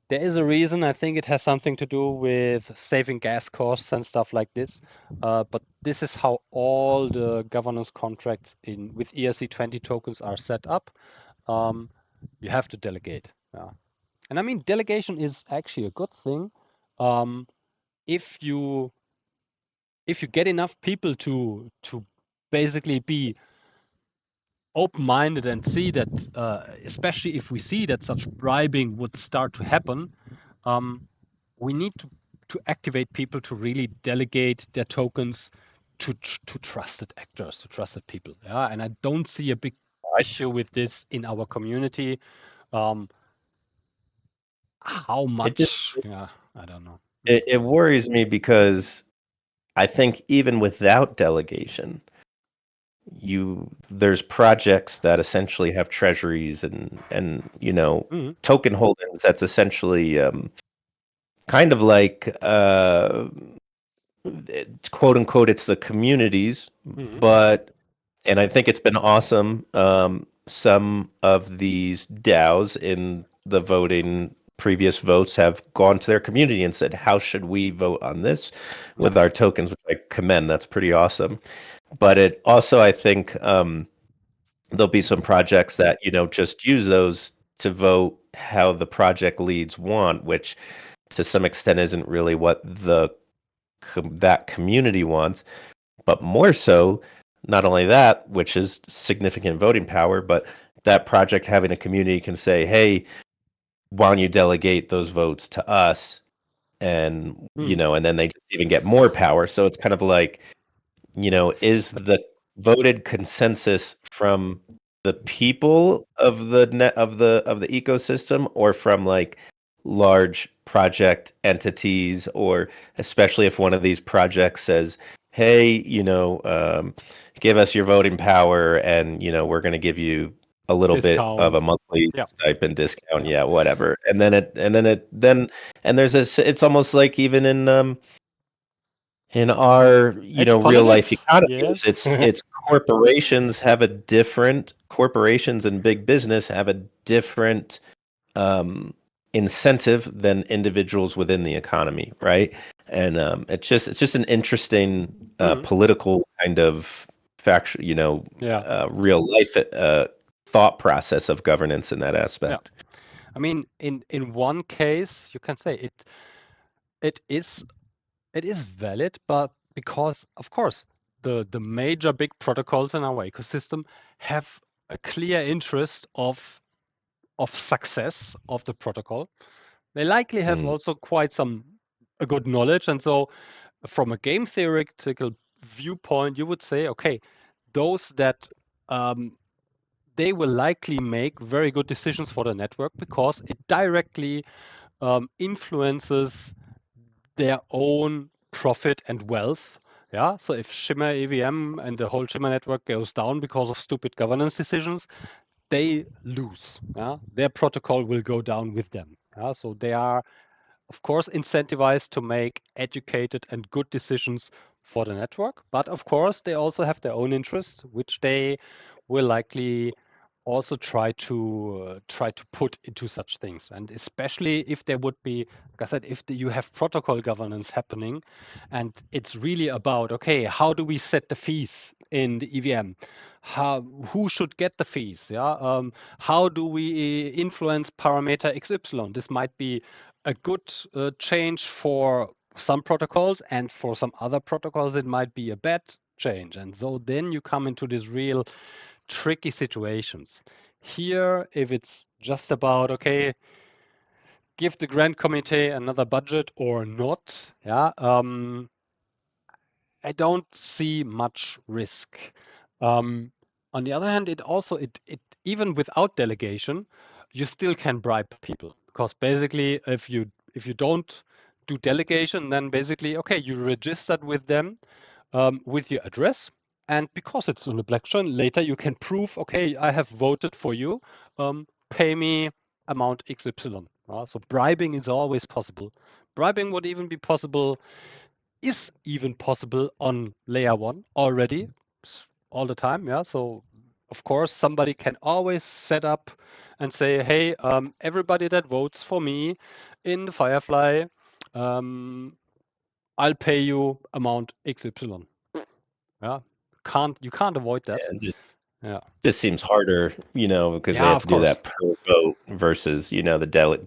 There is a reason. I think it has something to do with saving gas costs and stuff like this. But this is how all the governance contracts with ERC20 tokens are set up. You have to delegate. And I mean, delegation is actually a good thing. If you get enough people to basically be open-minded and see that, especially if we see that such bribing would start to happen, we need to activate people to really delegate their tokens to trusted actors, to trusted people. And I don't see a big issue with this in our community. How much? I don't know. It worries me because I think even without delegation, there's projects that essentially have treasuries and token holdings that's essentially kind of like quote unquote it's the communities, and I think it's been awesome. Some of these DAOs in the previous votes have gone to their community and said, how should we vote on this with our tokens, which I commend. That's pretty awesome. But it also, I think, there'll be some projects that, just use those to vote how the project leads want, which to some extent isn't really what that community wants. But more so, not only that, which is significant voting power, but that project having a community can say, hey, why don't you delegate those votes to us? And, and then they just even get more power. So it's kind of like, is the voted consensus from the people of the ecosystem, or from like large project entities, or especially if one of these projects says, hey, give us your voting power, and we're going to give you a little bit of a monthly stipend discount, whatever. And then there's it's almost like even in our real life economies, it's corporations and big business have a different incentive than individuals within the economy, right? And it's just an interesting political kind of real life thought process of governance in that aspect. I mean, in one case, you can say it is valid, but because, of course, the major big protocols in our ecosystem have a clear interest of success of the protocol. They likely have also quite a good knowledge, and so from a game theoretical viewpoint, you would say, okay, those that they will likely make very good decisions for the network because it directly influences their own profit and wealth. Yeah, so if Shimmer EVM and the whole Shimmer network goes down because of stupid governance decisions, they lose. Yeah, their protocol will go down with them. Yeah, so they are, of course, incentivized to make educated and good decisions for the network. But of course, they also have their own interests, which they will likely also try to put into such things. And especially if there would be, like I said, if you have protocol governance happening, and it's really about, okay, how do we set the fees in the EVM? Who should get the fees? Yeah. How do we influence parameter XY? This might be a good change for some protocols, and for some other protocols it might be a bad change. And so then you come into these real tricky situations. Here, if it's just about, okay, give the grant committee another budget or not, yeah, I don't see much risk. On the other hand, it even without delegation, you still can bribe people, because basically, if you don't do delegation, then basically, okay, you registered with them with your address, and because it's on the blockchain, later you can prove, okay, I have voted for you. Pay me amount XY. So bribing is always possible. Bribing would even be possible is even possible on layer one already all the time. Yeah. So of course somebody can always set up and say, hey, everybody that votes for me in the Firefly, I'll pay you amount XY. Yeah. You can't avoid that. Yeah, Yeah. just seems harder, because they Yeah, have of to do course. that per vote versus,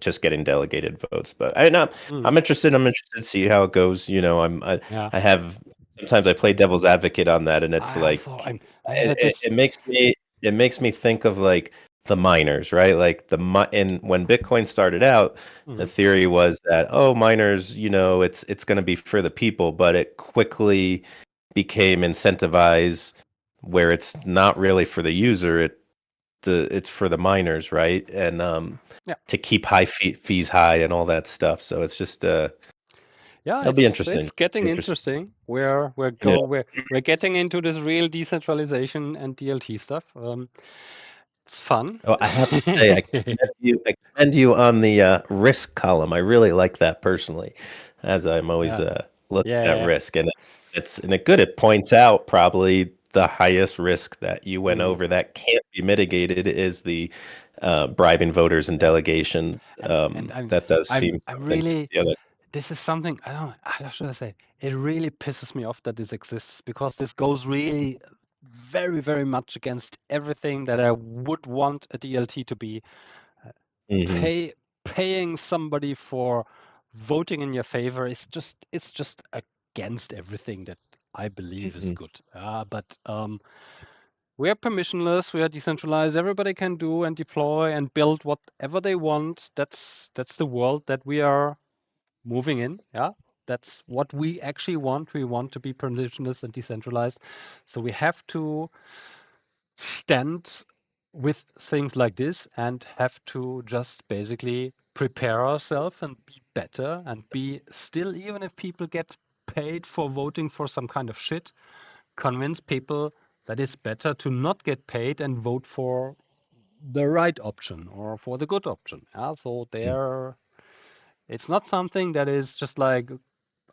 just getting delegated votes. But Mm. I'm interested. I'm interested to see how it goes. Yeah. I have sometimes I play devil's advocate on that, and it's I like also I had this. it makes me think of like the miners, right? Like and when Bitcoin started out, the Mhm. theory was that, oh, miners, it's going to be for the people, but it quickly became incentivized where it's not really for the user. It's for the miners, right? And Yeah. to keep fees high and all that stuff. So it's just Yeah, it'll be it's interesting. getting interesting. Yeah. We're getting into this real decentralization and DLT stuff. It's fun. Oh, I have to say, I commend you on the risk column. I really like that personally, as I'm always Yeah. looking at Yeah. risk, and it good. It points out probably the highest risk that you went Mm. over that can't be mitigated is the bribing voters and Yeah. delegations. And That does I'm seem I'm something to really the other. this is something I don't how should I say? It really pisses me off that this exists, because this goes really very, very much against everything that I would want a DLT to be. Mhm, Paying somebody for voting in your favor is just against everything that I believe is mhm. good. But we are permissionless, we are decentralized. Everybody can do and deploy and build whatever they want. That's the world that we are moving in. Yeah, that's what we actually want. We want to be permissionless and decentralized. So we have to stand with things like this and have to just basically prepare ourselves and be better and be still, even if people get paid for voting for some kind of shit, convince people that it's better to not get paid and vote for the right option or for the good option. Yeah, so it's not something that is just like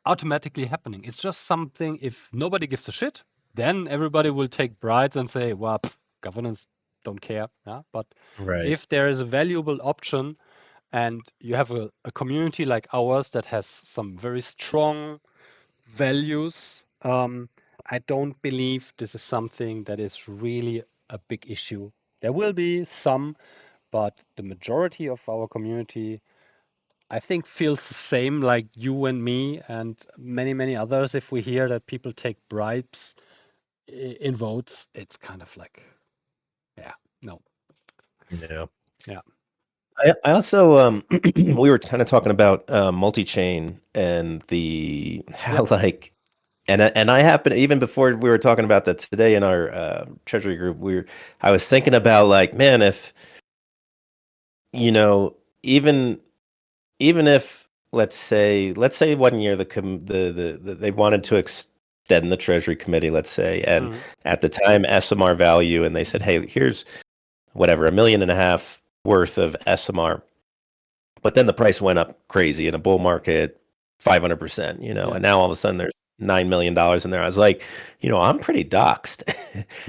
automatically happening. It's just something, if nobody gives a shit, then everybody will take bribes and say, well, governance don't care. Yeah? But Right. if there is a valuable option and you have a community like ours that has some very strong values, I don't believe this is something that is really a big issue. There will be some, but the majority of our community, I think, feels the same like you and me and many, many others. If we hear that people take bribes in votes, it's kind of like, yeah, no, Yeah. yeah, I also we were kind of talking about multi-chain and the yeah, how like and I happen even before we were talking about that today in our treasury group, I was thinking about like, man, if you know even even if let's say 1 year they wanted to extend the Treasury Committee, let's say, and at the time SMR value, and they said, hey, here's whatever, $1.5 million worth of SMR. But then the price went up crazy in a bull market, 500%, and now all of a sudden there's $9 million in there. I was like, I'm pretty doxed.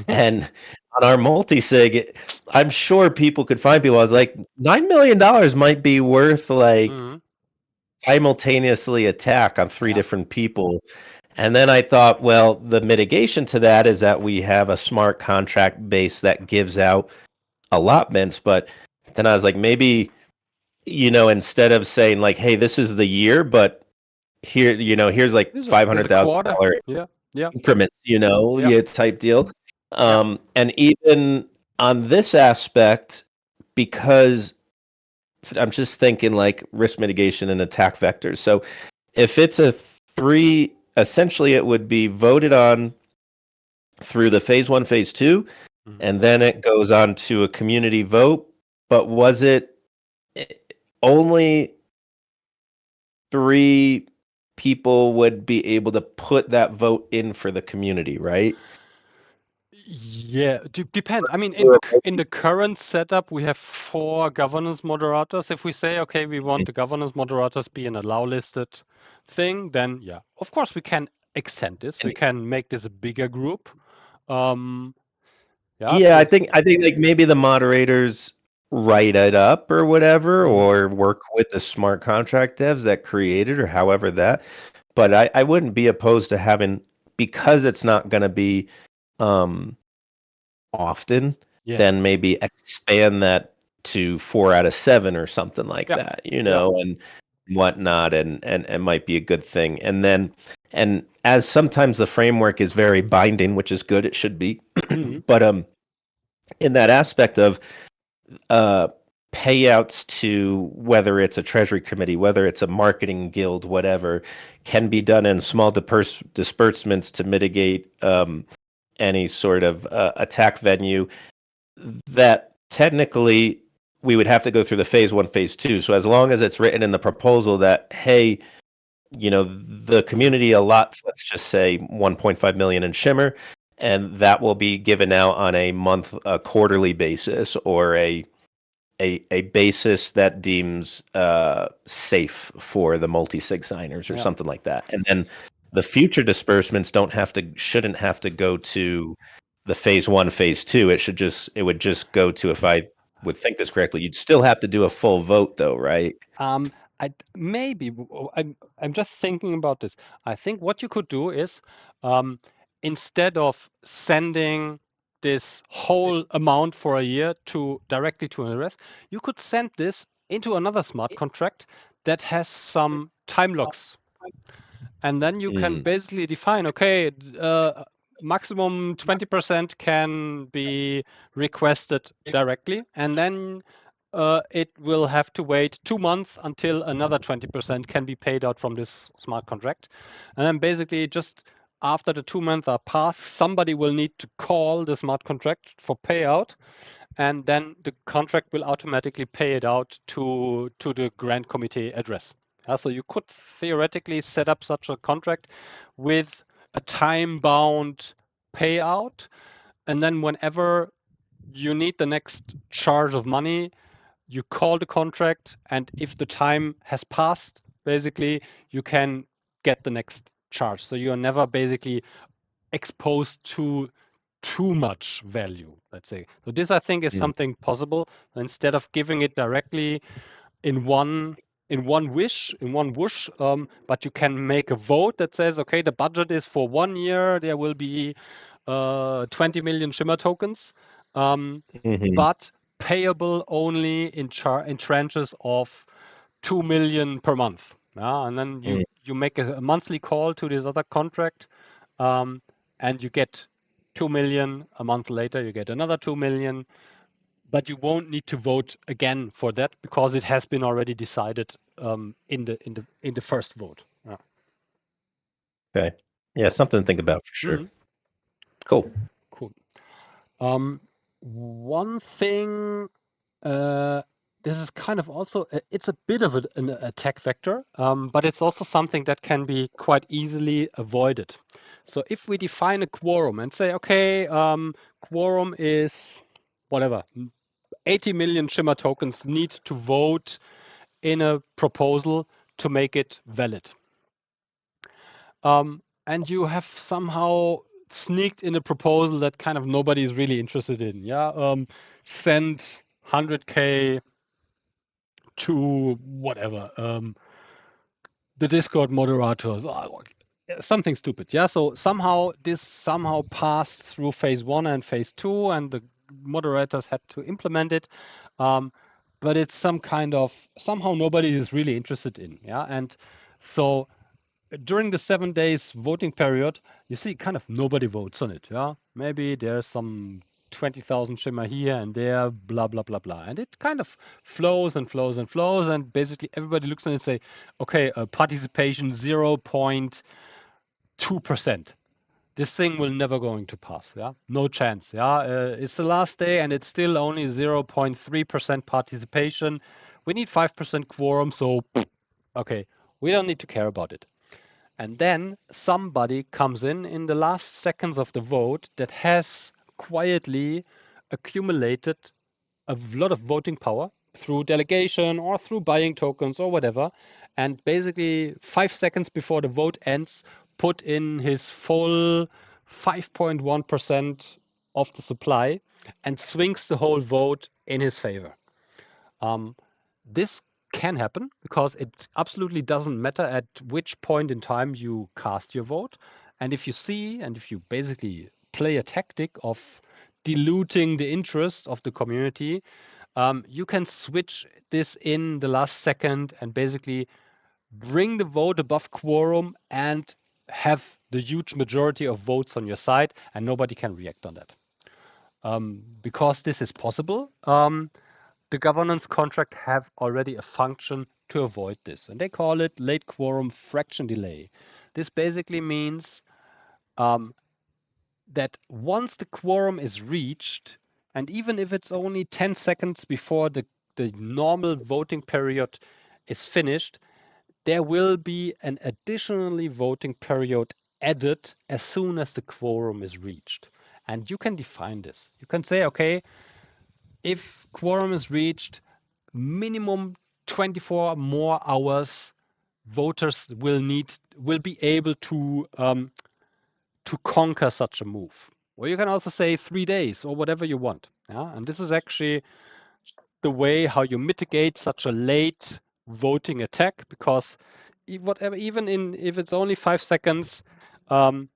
And on our multi-sig, I'm sure people could find people. I was like, $9 million might be worth like simultaneously attack on three different people. And then I thought, well, the mitigation to that is that we have a smart contract base that gives out allotments. But then I was like, maybe, instead of saying like, hey, this is the year, but here, here's like $500,000 increments, type deal. And even on this aspect, because I'm just thinking like risk mitigation and attack vectors. So if it's a 3, essentially it would be voted on through the phase 1, phase 2, and then it goes on to a community vote. But was it only 3 people would be able to put that vote in for the community, right? Yeah, depends. I mean, in the current setup, we have 4 governance moderators. If we say, okay, we want the governance moderators be an allow listed thing, then yeah, of course we can extend this. We can make this a bigger group. I think like maybe the moderators write it up or whatever, or work with the smart contract devs that create it, or however that. But I wouldn't be opposed to having, because it's not going to be often, then maybe expand that to 4 out of 7 or something like that, and whatnot, and might be a good thing. And as sometimes the framework is very binding, which is good, it should be. But in that aspect of payouts to, whether it's a treasury committee, whether it's a marketing guild, whatever, can be done in small disbursements to mitigate any sort of attack venue, that technically we would have to go through the phase 1, phase 2. So as long as it's written in the proposal that, hey, the community allots, let's just say 1.5 million in Shimmer, and that will be given out on a quarterly basis, or a basis that deems safe for the multi-sig signers, or something like that. And then the future disbursements shouldn't have to go to the phase 1, phase 2. It would just go to, if I would think this correctly, you'd still have to do a full vote though, right? I'm just thinking about this. I think what you could do is, instead of sending this whole amount for a year directly to an RS, you could send this into another smart contract that has some time locks. And then you can basically define, okay, maximum 20% can be requested directly, and then it will have to wait 2 months until another 20% can be paid out from this smart contract. And then basically, just after the 2 months are passed, somebody will need to call the smart contract for payout, and then the contract will automatically pay it out to the grant committee address. So you could theoretically set up such a contract with a time-bound payout, and then whenever you need the next charge of money, you call the contract, and if the time has passed, basically, you can get the next charge. So you are never basically exposed to too much value, let's say. So this, I think, is something possible. Instead of giving it directly in one whoosh, but you can make a vote that says, okay, the budget is for 1 year, there will be 20 million Shimmer tokens, but payable only in tranches of 2 million per month. And then you make a monthly call to this other contract, and you get 2 million. A month later, you get another 2 million. But you won't need to vote again for that, because it has been already decided in the first vote. Okay. Yeah, something to think about for sure. Cool. One thing, this is kind of also, it's a bit of an attack vector, but it's also something that can be quite easily avoided. So if we define a quorum and say, okay, quorum is whatever, 80 million Shimmer tokens need to vote in a proposal to make it valid. And you have somehow sneaked in a proposal that kind of nobody is really interested in. Yeah, send 100K to whatever, the Discord moderators, something stupid. Yeah, so this somehow passed through phase 1 and phase 2, and the moderators had to implement it. But it's somehow nobody is really interested in. Yeah, and so during the 7 days voting period, you see kind of nobody votes on it. Yeah, maybe there's some 20,000 Shimmer here and there, blah, blah, blah, blah. And it kind of flows and flows and flows. And basically everybody looks at it and say, okay, participation 0.2%. This thing will never going to pass. Yeah, no chance. Yeah, it's the last day and it's still only 0.3% participation. We need 5% quorum. So, okay, we don't need to care about it. And then somebody comes in the last seconds of the vote that has quietly accumulated a lot of voting power through delegation or through buying tokens or whatever. And basically 5 seconds before the vote ends, put in his full 5.1% of the supply and swings the whole vote in his favor. This can happen because it absolutely doesn't matter at which point in time you cast your vote. And if you basically play a tactic of diluting the interest of the community, you can switch this in the last second and basically bring the vote above quorum and have the huge majority of votes on your side, and nobody can react on that. Because this is possible, the governance contract have already a function to avoid this, and they call it late quorum fraction delay. This basically means that once the quorum is reached, and even if it's only 10 seconds before the normal voting period is finished, there will be an additionally voting period added as soon as the quorum is reached. And you can define this. You can say, okay, if quorum is reached, minimum 24 more hours voters will be able to conquer such a move. Or you can also say 3 days or whatever you want. Yeah? And this is actually the way how you mitigate such a late voting attack, because if it's only 5 seconds, and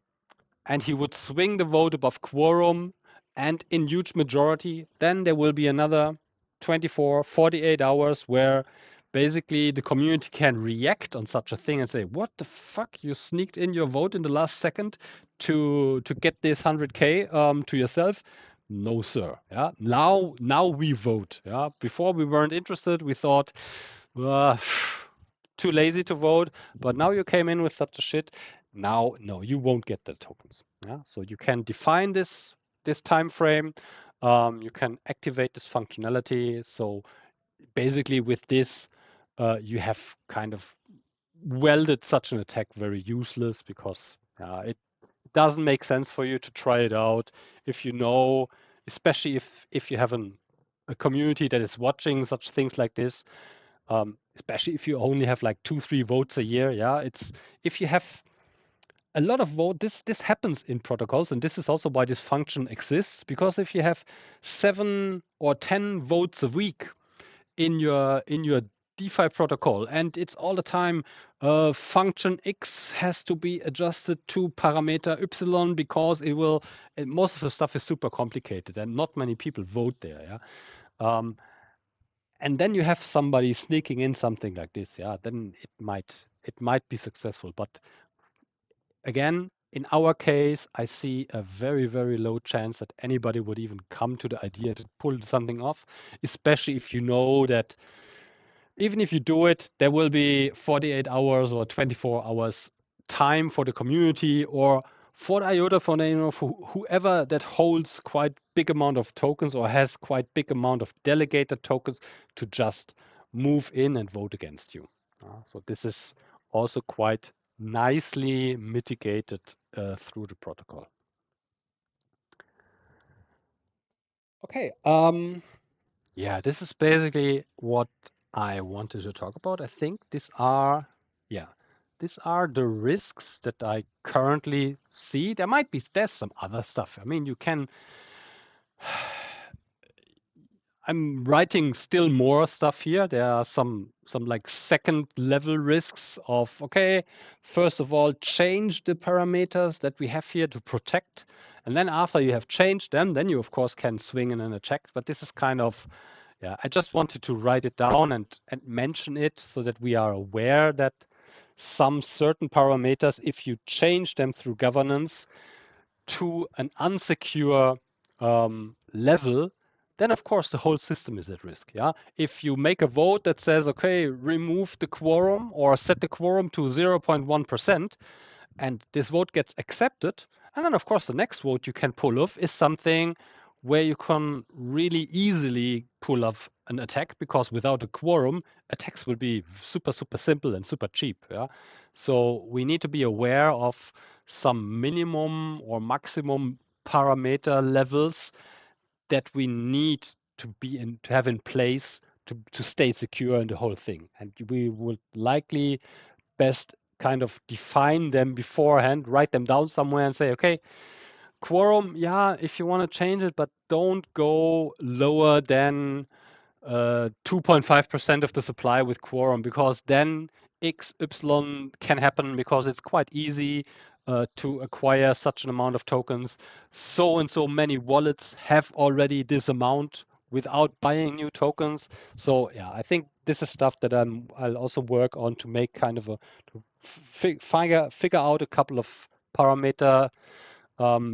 he would swing the vote above quorum and in huge majority, then there will be another 24, 48 hours where basically the community can react on such a thing and say, what the fuck, you sneaked in your vote in the last second to get this 100K to yourself? No, sir. Yeah. Now we vote. Yeah. Before we weren't interested. We thought, uh, too lazy to vote. But now you came in with such a shit. Now, no, you won't get the tokens. Yeah. So you can define this time frame. You can activate this functionality. So basically, with this, you have kind of welded such an attack very useless, because it doesn't make sense for you to try it out if you know, especially if you have a community that is watching such things like this, especially if you only have like 2-3 votes a year. Yeah, it's if you have a lot of vote, this happens in protocols, and this is also why this function exists, because if you have 7 or 10 votes a week in your DeFi protocol, and it's all the time function X has to be adjusted to parameter Y because most of the stuff is super complicated and not many people vote there. Yeah. And then you have somebody sneaking in something like this. Yeah. Then it might be successful. But again, in our case, I see a very, very low chance that anybody would even come to the idea to pull something off, especially if you know that even if you do it, there will be 48 hours or 24 hours time for the community or for the IOTA Foundation, for whoever that holds quite big amount of tokens or has quite big amount of delegated tokens to just move in and vote against you. So this is also quite nicely mitigated through the protocol. Okay. Yeah, this is basically what I wanted to talk about. I think these are the risks that I currently see. There's some other stuff. I mean, you can I'm writing still more stuff here. There are some like second level risks of, okay, first of all, change the parameters that we have here to protect. And then after you have changed them, then you of course can swing in an attack. But this is kind of, I just wanted to write it down and mention it so that we are aware that some certain parameters, if you change them through governance to an unsecure level, then of course the whole system is at risk. Yeah, if you make a vote that says, okay, remove the quorum or set the quorum to 0.1%, and this vote gets accepted, and then of course the next vote you can pull off is something where you can really easily pull off an attack, because without a quorum, attacks will be super simple and super cheap. Yeah, so we need to be aware of some minimum or maximum parameter levels that we need to have in place to stay secure in the whole thing. And we would likely best kind of define them beforehand, write them down somewhere and say, okay, quorum, yeah, if you want to change it, but don't go lower than 2.5% of the supply with quorum, because then X, Y can happen, because it's quite easy to acquire such an amount of tokens. So and so many wallets have already this amount without buying new tokens. So yeah, I think this is stuff that I'll also work on to make kind of figure out a couple of parameter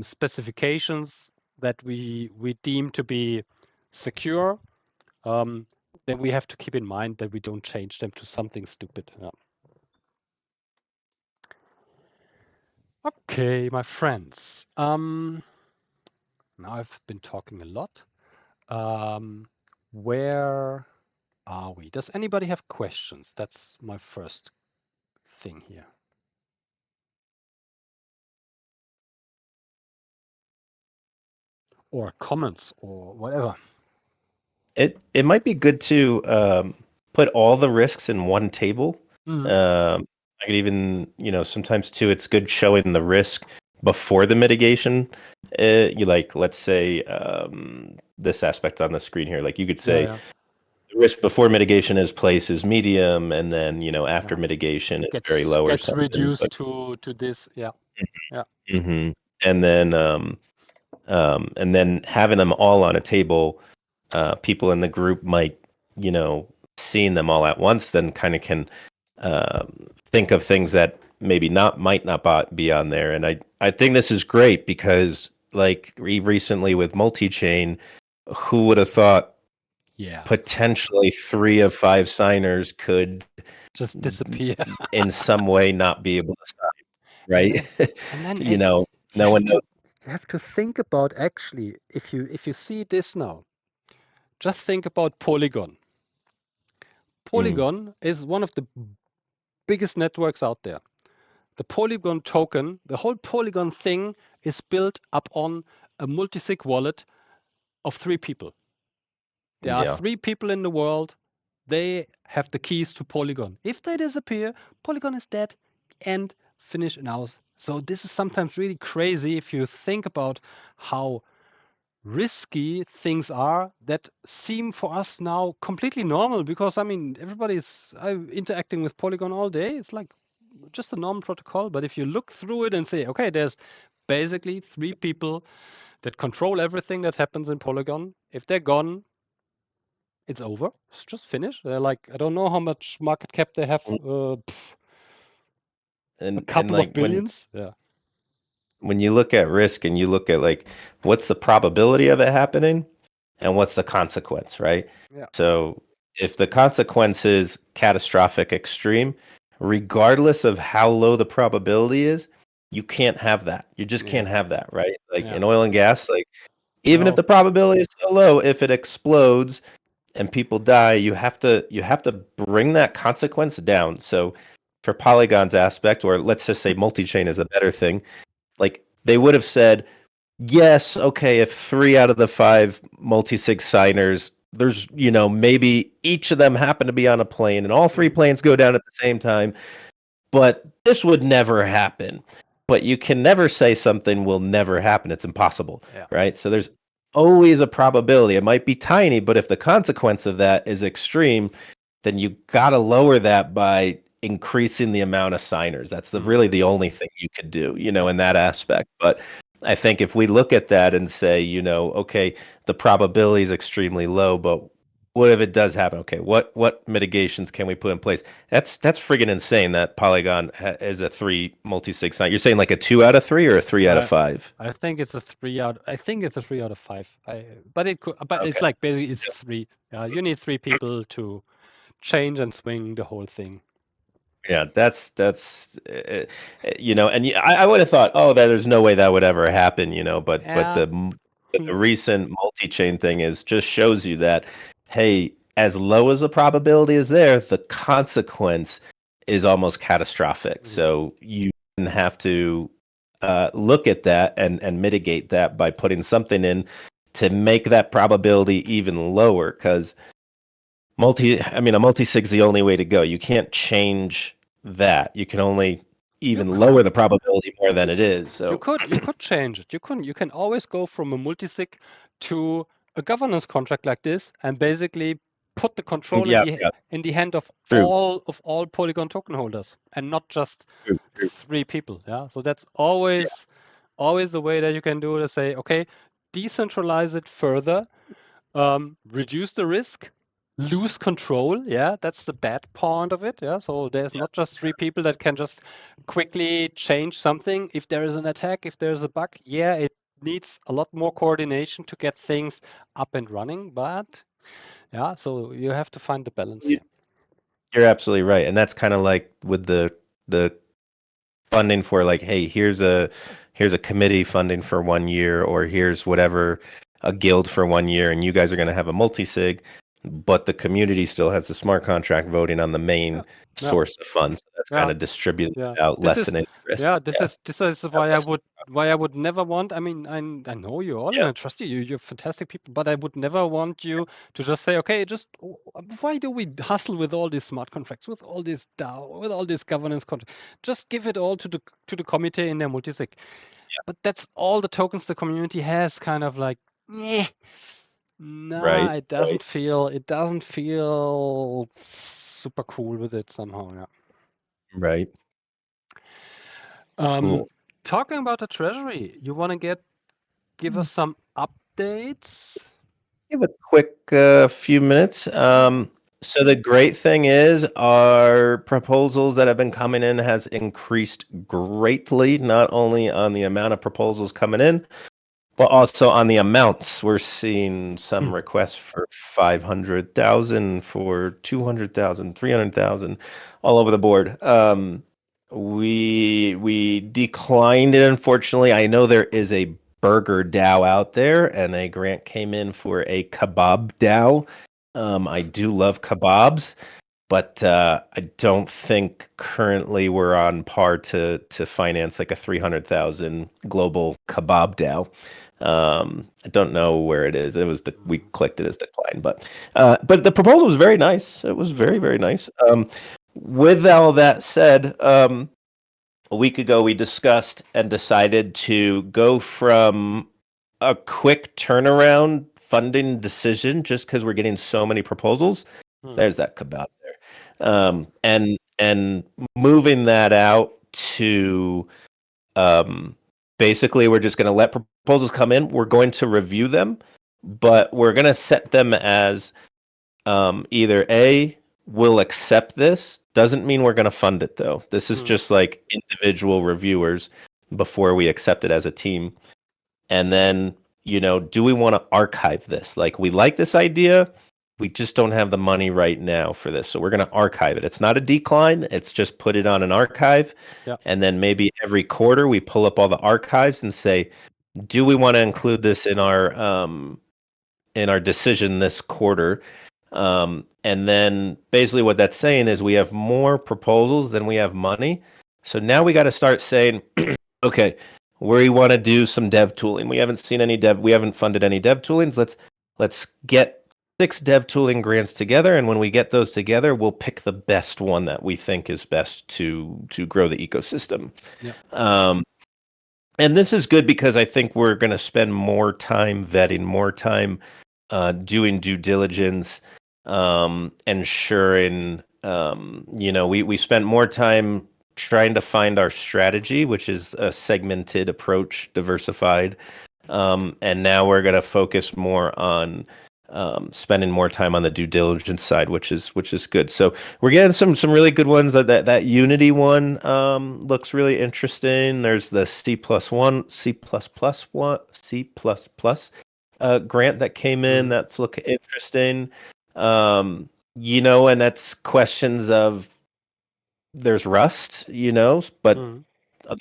specifications that we deem to be secure. Then we have to keep in mind that we don't change them to something stupid. Yeah. Okay, my friends. Now I've been talking a lot. Where are we? Does anybody have questions? That's my first thing here. Or comments or whatever. It might be good to put all the risks in one table. I could even, sometimes too, it's good showing the risk before the mitigation. You like, let's say this aspect on the screen here, like you could say the risk before mitigation is place is medium, and then after mitigation it's very low or gets something. reduced to this. Yeah. Yeah. Mm-hmm. And then having them all on a table, people in the group might, seeing them all at once, then kind of can think of things that maybe might not be on there. And I think this is great because, like, recently with multi-chain, who would have thought potentially 3 of 5 signers could just disappear in some way, not be able to sign, right? And then no one knows. You have to think about, actually, if you see this now, just think about Polygon. Polygon is one of the biggest networks out there. The Polygon token, the whole Polygon thing, is built up on a multi-sig wallet of 3 people. There are 3 people in the world. They have the keys to Polygon. If they disappear, Polygon is dead and finished now. So this is sometimes really crazy if you think about how risky things are that seem for us now completely normal, because I mean, everybody's interacting with Polygon all day. It's like just a normal protocol. But if you look through it and say, okay, there's basically 3 people that control everything that happens in Polygon. If they're gone, it's over. It's just finished. They're like, I don't know how much market cap they have. A couple of billions. When you look at risk and you look at, like, what's the probability of it happening and what's the consequence, right? So if the consequence is catastrophic extreme, regardless of how low the probability is, you can't have that. You just can't have that, right? Like Yeah. in oil and gas, like even if No. the probability is so low, if it explodes and people die, you have to bring that consequence down. So for Polygon's aspect, or let's just say multi-chain is a better thing, like they would have said, yes, okay, if 3 out of the 5 multi-sig signers, there's, maybe each of them happen to be on a plane and all 3 planes go down at the same time, but this would never happen. But you can never say something will never happen. It's impossible, right? So there's always a probability. It might be tiny, but if the consequence of that is extreme, then you got to lower that by increasing the amount of signers. That's really the only thing you could do, in that aspect. But I think if we look at that and say, okay, the probability is extremely low, but what if it does happen? Okay, what mitigations can we put in place? That's friggin' insane that Polygon is a 3 multi-sig sign. You're saying like a 2 out of 3 or a 3 out of 5? I think it's a 3 out. I think it's a 3 out of 5. But it's Okay. like basically it's 3. You need 3 people to change and swing the whole thing. Yeah, that's and I would have thought, oh, there's no way that would ever happen, but the recent multi-chain thing just shows you that, hey, as low as the probability is there, the consequence is almost catastrophic. So you have to look at that and mitigate that by putting something in to make that probability even lower, because a multi-sig is the only way to go. You can't change that. You can only even lower the probability more than it is. So you could change it. You can always go from a multi-sig to a governance contract like this and basically put the control in the hand of True. all Polygon token holders and not just True. 3 people. Yeah. So that's always the way that you can do it, to say, okay, decentralize it further, reduce the risk, lose control. Yeah, that's the bad part of it. Yeah, so there's not just 3 people that can just quickly change something. If there is an attack, if there's a bug, yeah, it needs a lot more coordination to get things up and running. But yeah, so you have to find the balance here. You're absolutely right, and that's kind of like with the funding for, like, hey, here's a committee funding for 1 year, or here's whatever, a guild for 1 year, and you guys are going to have a multi-sig, but the community still has the smart contract voting on the main source of funds. So that's kind of distributed out, lessening risk. This is why I would never want. I mean, I know you all, and I trust you. You're fantastic people, but I would never want you to just say, okay, why do we hustle with all these smart contracts, with all this DAO, with all this governance contract? Just give it all to the committee in their multisig. But that's all the tokens the community has. Kind of like, nah, it doesn't feel super cool with it somehow. Yeah. Right. Cool. Talking about the treasury, you want to give us some updates? Give a quick few minutes. So the great thing is our proposals that have been coming in has increased greatly, not only on the amount of proposals coming in, but also on the amounts. We're seeing some requests for 500,000, for 200,000, 300,000, all over the board. We declined it, unfortunately. I know there is a burger DAO out there, and a grant came in for a kebab DAO. I do love kebabs, but I don't think currently we're on par to finance like a 300,000 global kebab DAO. I don't know where it is. We clicked it as decline, but the proposal was very nice. It was very, very nice. With all that said, a week ago we discussed and decided to go from a quick turnaround funding decision, just because we're getting so many proposals. There's that kebab there. And moving that out to basically, we're just going to let proposals come in. We're going to review them, but we're going to set them as either A, we'll accept this. Doesn't mean we're going to fund it, though. This is just like individual reviewers before we accept it as a team. And then, do we want to archive this? Like, we like this idea, we just don't have the money right now for this. So we're going to archive it. It's not a decline. It's just put it on an archive. Yeah. And then maybe every quarter we pull up all the archives and say, do we want to include this in our decision this quarter? And then basically what that's saying is we have more proposals than we have money. So now we got to start saying, okay, we want to do some dev tooling. We haven't funded any dev toolings. Let's get 6 dev tooling grants together, and when we get those together, we'll pick the best one that we think is best to grow the ecosystem. Yeah. And this is good because I think we're going to spend more time vetting, more time doing due diligence, ensuring, we spent more time trying to find our strategy, which is a segmented approach, diversified. And now we're going to focus more on spending more time on the due diligence side, which is good. So we're getting some really good ones. That Unity one looks really interesting. There's the C++ grant that came in. That's looking interesting. And that's questions of there's Rust, but a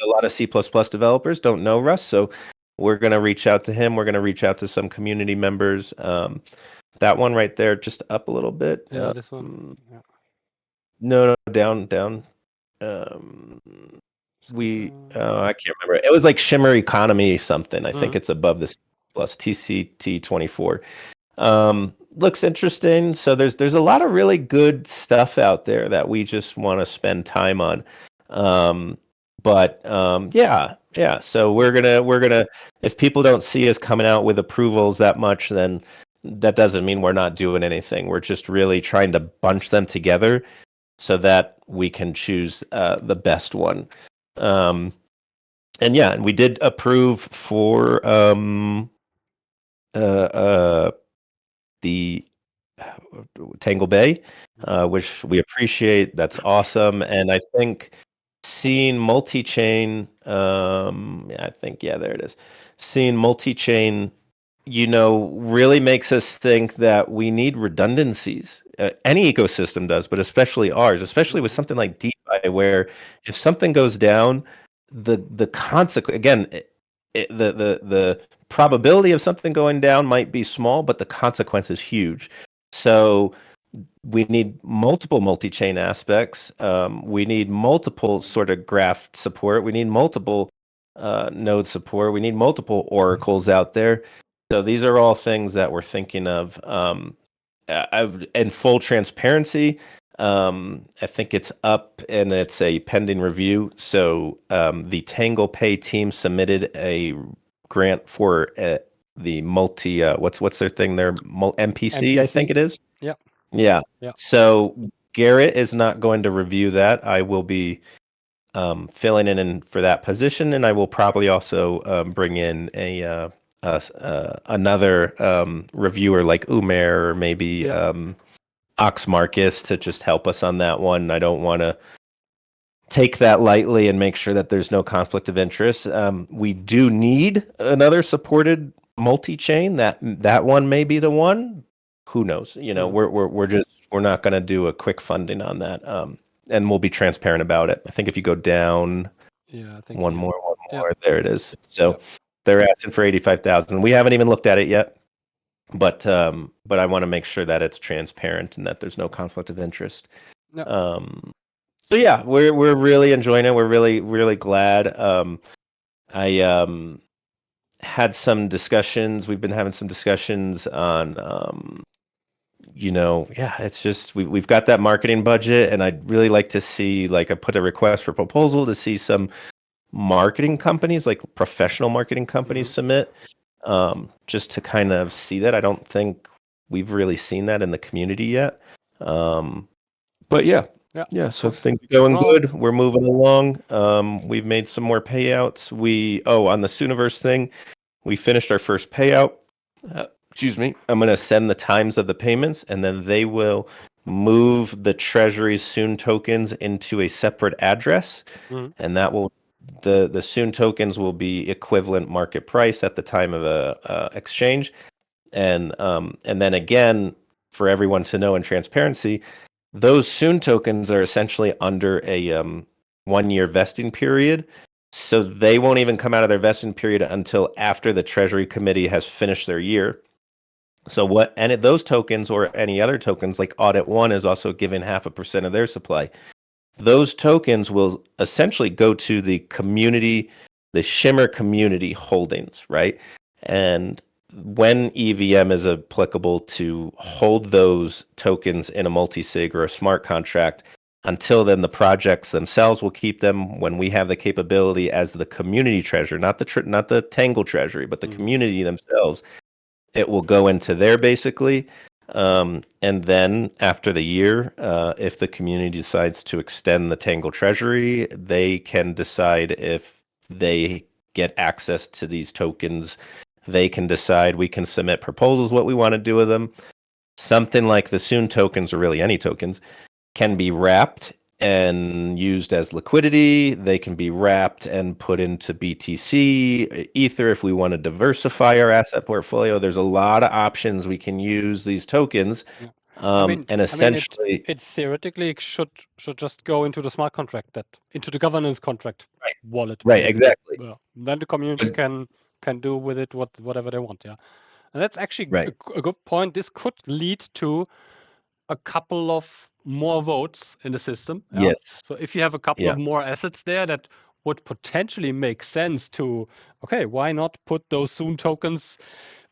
lot of C++ developers don't know Rust. So we're going to reach out to him. We're going to reach out to some community members. That one right there, just up a little bit. Yeah, this one. Yeah. No, down. I can't remember. It was like Shimmer Economy something. I think it's above this plus TCT24. Looks interesting. So there's a lot of really good stuff out there that we just want to spend time on. Yeah. So we're gonna if people don't see us coming out with approvals that much, then that doesn't mean we're not doing anything. We're just really trying to bunch them together so that we can choose the best one. And we did approve for the Tangle Bay, which we appreciate. That's awesome. And I think seeing multi-chain, there it is. Seeing multi-chain, really makes us think that we need redundancies. Any ecosystem does, but especially ours, especially with something like DeFi, where if something goes down, the consequence, again, the probability of something going down might be small, but the consequence is huge. So we need multiple multi-chain aspects. We need multiple sort of graph support. We need multiple node support. We need multiple oracles out there. So these are all things that we're thinking of. In full transparency, I think it's up and it's a pending review. So the Tangle Pay team submitted a grant for the multi. What's their thing? Their MPC, I think it is. Yeah. So Garrett is not going to review that. I will be filling in for that position, and I will probably also bring in another reviewer like Umer or maybe Ox Marcus to just help us on that one. I don't want to take that lightly and make sure that there's no conflict of interest. We do need another supported multi-chain. That one may be the one. Who knows? We're not going to do a quick funding on that. And we'll be transparent about it. I think if you go down one more, there it is. So they're asking for 85,000. We haven't even looked at it yet, but I want to make sure that it's transparent and that there's no conflict of interest. So yeah, we're really enjoying it. We're really, really glad. I had some discussions. We've been having some discussions on it's just we've got that marketing budget, and I'd really like to see, I put a request for proposal to see some marketing companies, like professional marketing companies, submit, just to kind of see that. I don't think we've really seen that in the community yet. But so things are going good. We're moving along. We've made some more payouts. On the Sooniverse thing, we finished our first payout. I'm going to send the times of the payments, and then they will move the Treasury Soon tokens into a separate address, and that will the Soon tokens will be equivalent market price at the time of a exchange, and then again for everyone to know in transparency, those soon tokens are essentially under a 1-year vesting period. So they won't even come out of their vesting period until after the Treasury Committee has finished their year. So those tokens or any other tokens like Audit One is also given 0.5% of their supply. Those tokens will essentially go to the community, the Shimmer community holdings, right? And when EVM is applicable to hold those tokens in a multi-sig or a smart contract, until then, the projects themselves will keep them. When we have the capability as the community treasury, not the Tangle treasury, but the community themselves, it will go into there basically. And then after the year, if the community decides to extend the Tangle treasury, they can decide if they get access to these tokens. They can decide, we can submit proposals what we want to do with them. Something like the Soon tokens, or really any tokens, can be wrapped and used as liquidity. They can be wrapped and put into BTC, Ether if we want to diversify our asset portfolio. There's a lot of options we can use these tokens. Yeah. And essentially, it theoretically should just go into the smart contract, into the governance contract wallet. Right, basically. exactly. Well, then the community can do with it whatever they want. Yeah, and that's actually Right. a good point. This could lead to a couple of more votes in the system. Yeah? Yes. So if you have a couple of more assets there that would potentially make sense to, okay, why not put those Soon tokens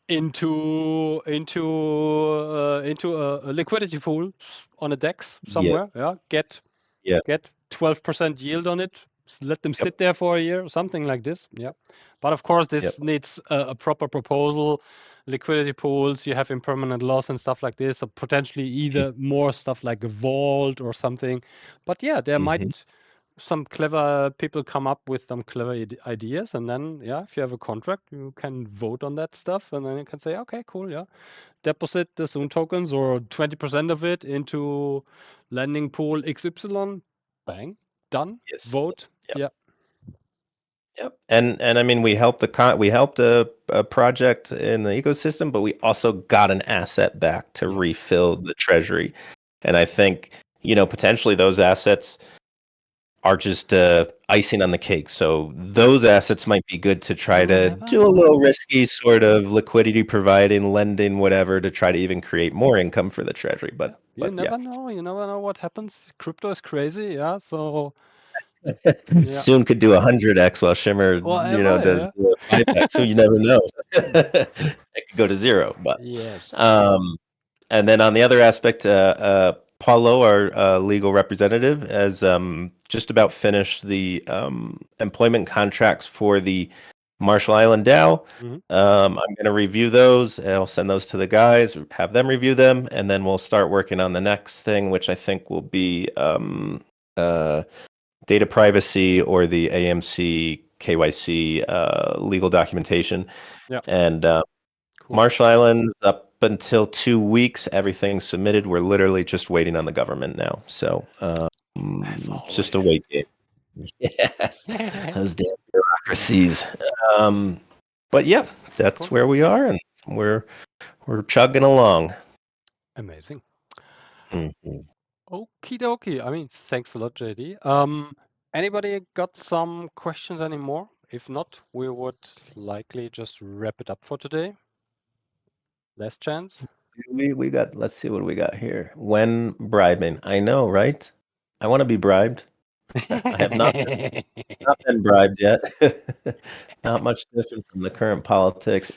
into a liquidity pool on a DEX somewhere? Yeah, get 12% yield on it. Let them sit there for a year, something like this. Yeah, but of course this needs a proper proposal. Liquidity pools, you have impermanent loss and stuff like this, or potentially either more stuff like a vault or something. But yeah, there might some clever people come up with some clever ideas, and then if you have a contract, you can vote on that stuff, and then you can say, okay, cool, deposit the Soon tokens or 20% of it into lending pool XY. Bang, done. Vote. Yeah. Yep. And I mean, we helped a project in the ecosystem, but we also got an asset back to refill the treasury. And I think, potentially those assets are just icing on the cake. So those assets might be good to try to do a little risky sort of liquidity providing, lending, whatever, to try to even create more income for the treasury. But you never know. You never know what happens. Crypto is crazy. Yeah. So Soon could do 100x while Shimmer, does 5x. So you never know. It could go to 0. But yes. And then on the other aspect, Paulo, our legal representative, has just about finished the employment contracts for the Marshall Island DAO. I'm going to review those. I'll send those to the guys, have them review them, and then we'll start working on the next thing, which I think will be data privacy or the AMC KYC legal documentation. Yeah. And cool. Marshall Island's up until 2 weeks. Everything's submitted. We're literally just waiting on the government now. So it's just a wait game. Yes, those damn bureaucracies. But yeah, that's where we are, and we're chugging along. Amazing. Mm-hmm. Okie dokie. I mean, thanks a lot, JD. Anybody got some questions anymore? If not, we would likely just wrap it up for today. Last chance. We got. Let's see what we got here. When bribing, I know, right? I want to be bribed. I have not been bribed yet. Not much different from the current politics.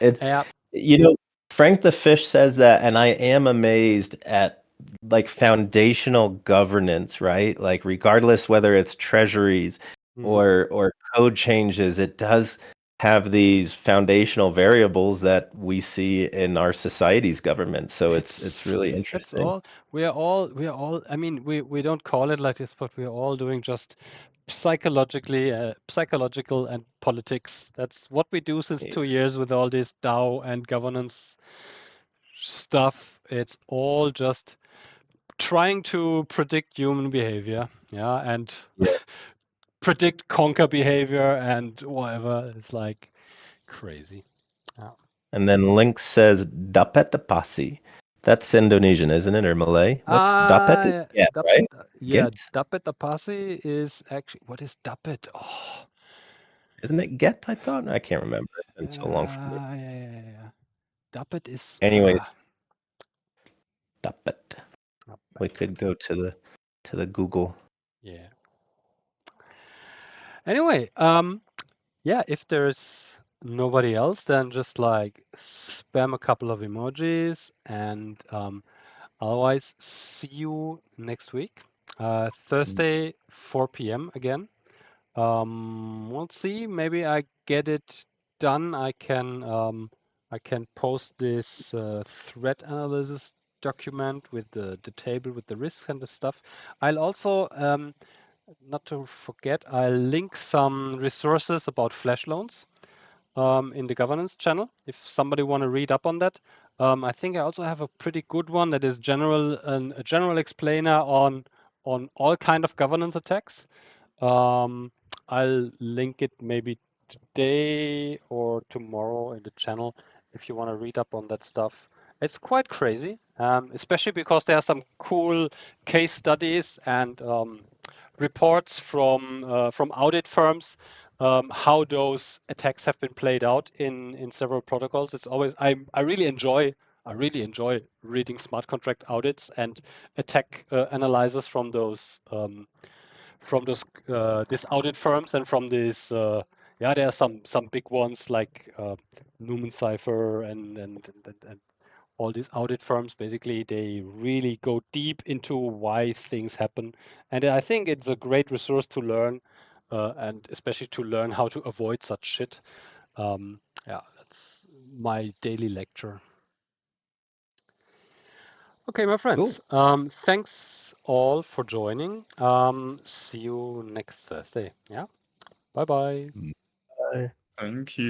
Frank the Fish says that, and I am amazed at like foundational governance, right? Like regardless whether it's treasuries or code changes, it does have these foundational variables that we see in our society's government. So it's really interesting. We are all. I mean, we don't call it like this, but we are all doing just psychological and politics. That's what we do since 2 years with all this DAO and governance stuff. It's all just trying to predict human behavior, and predict conquer behavior and whatever. It's like crazy. And then Link says Dapet Posse. That's Indonesian, isn't it, or Malay? What's dapat? Is get, Dapat, right? yeah, Get? dapat apasi is actually, what is dapat? Oh, Isn't it get? I thought I can't remember. It's been so long for me. yeah. Dapat is. Anyways, dapat. Dapat. We could go to the Google. Yeah. Anyway, yeah, if there's nobody else, then just like spam a couple of emojis, and otherwise, see you next week, Thursday, 4 p.m. again. We'll see. Maybe I get it done. I can post this threat analysis document with the table with the risks and the stuff. I'll also not to forget, I'll link some resources about flash loans in the governance channel. If somebody want to read up on that, I think I also have a pretty good one that is a general explainer on all kind of governance attacks. I'll link it maybe today or tomorrow in the channel if you want to read up on that stuff. It's quite crazy, especially because there are some cool case studies and reports from audit firms, how those attacks have been played out in several protocols. It's always I really enjoy reading smart contract audits and attack analyzers from these audit firms and from these yeah, there are some big ones like Newman Cipher and all these audit firms. Basically, they really go deep into why things happen, and I think it's a great resource to learn, and especially to learn how to avoid such shit. Yeah, that's my daily lecture. Okay, my friends. Thanks all for joining. See you next Thursday. Yeah. Bye bye. Bye. Thank you.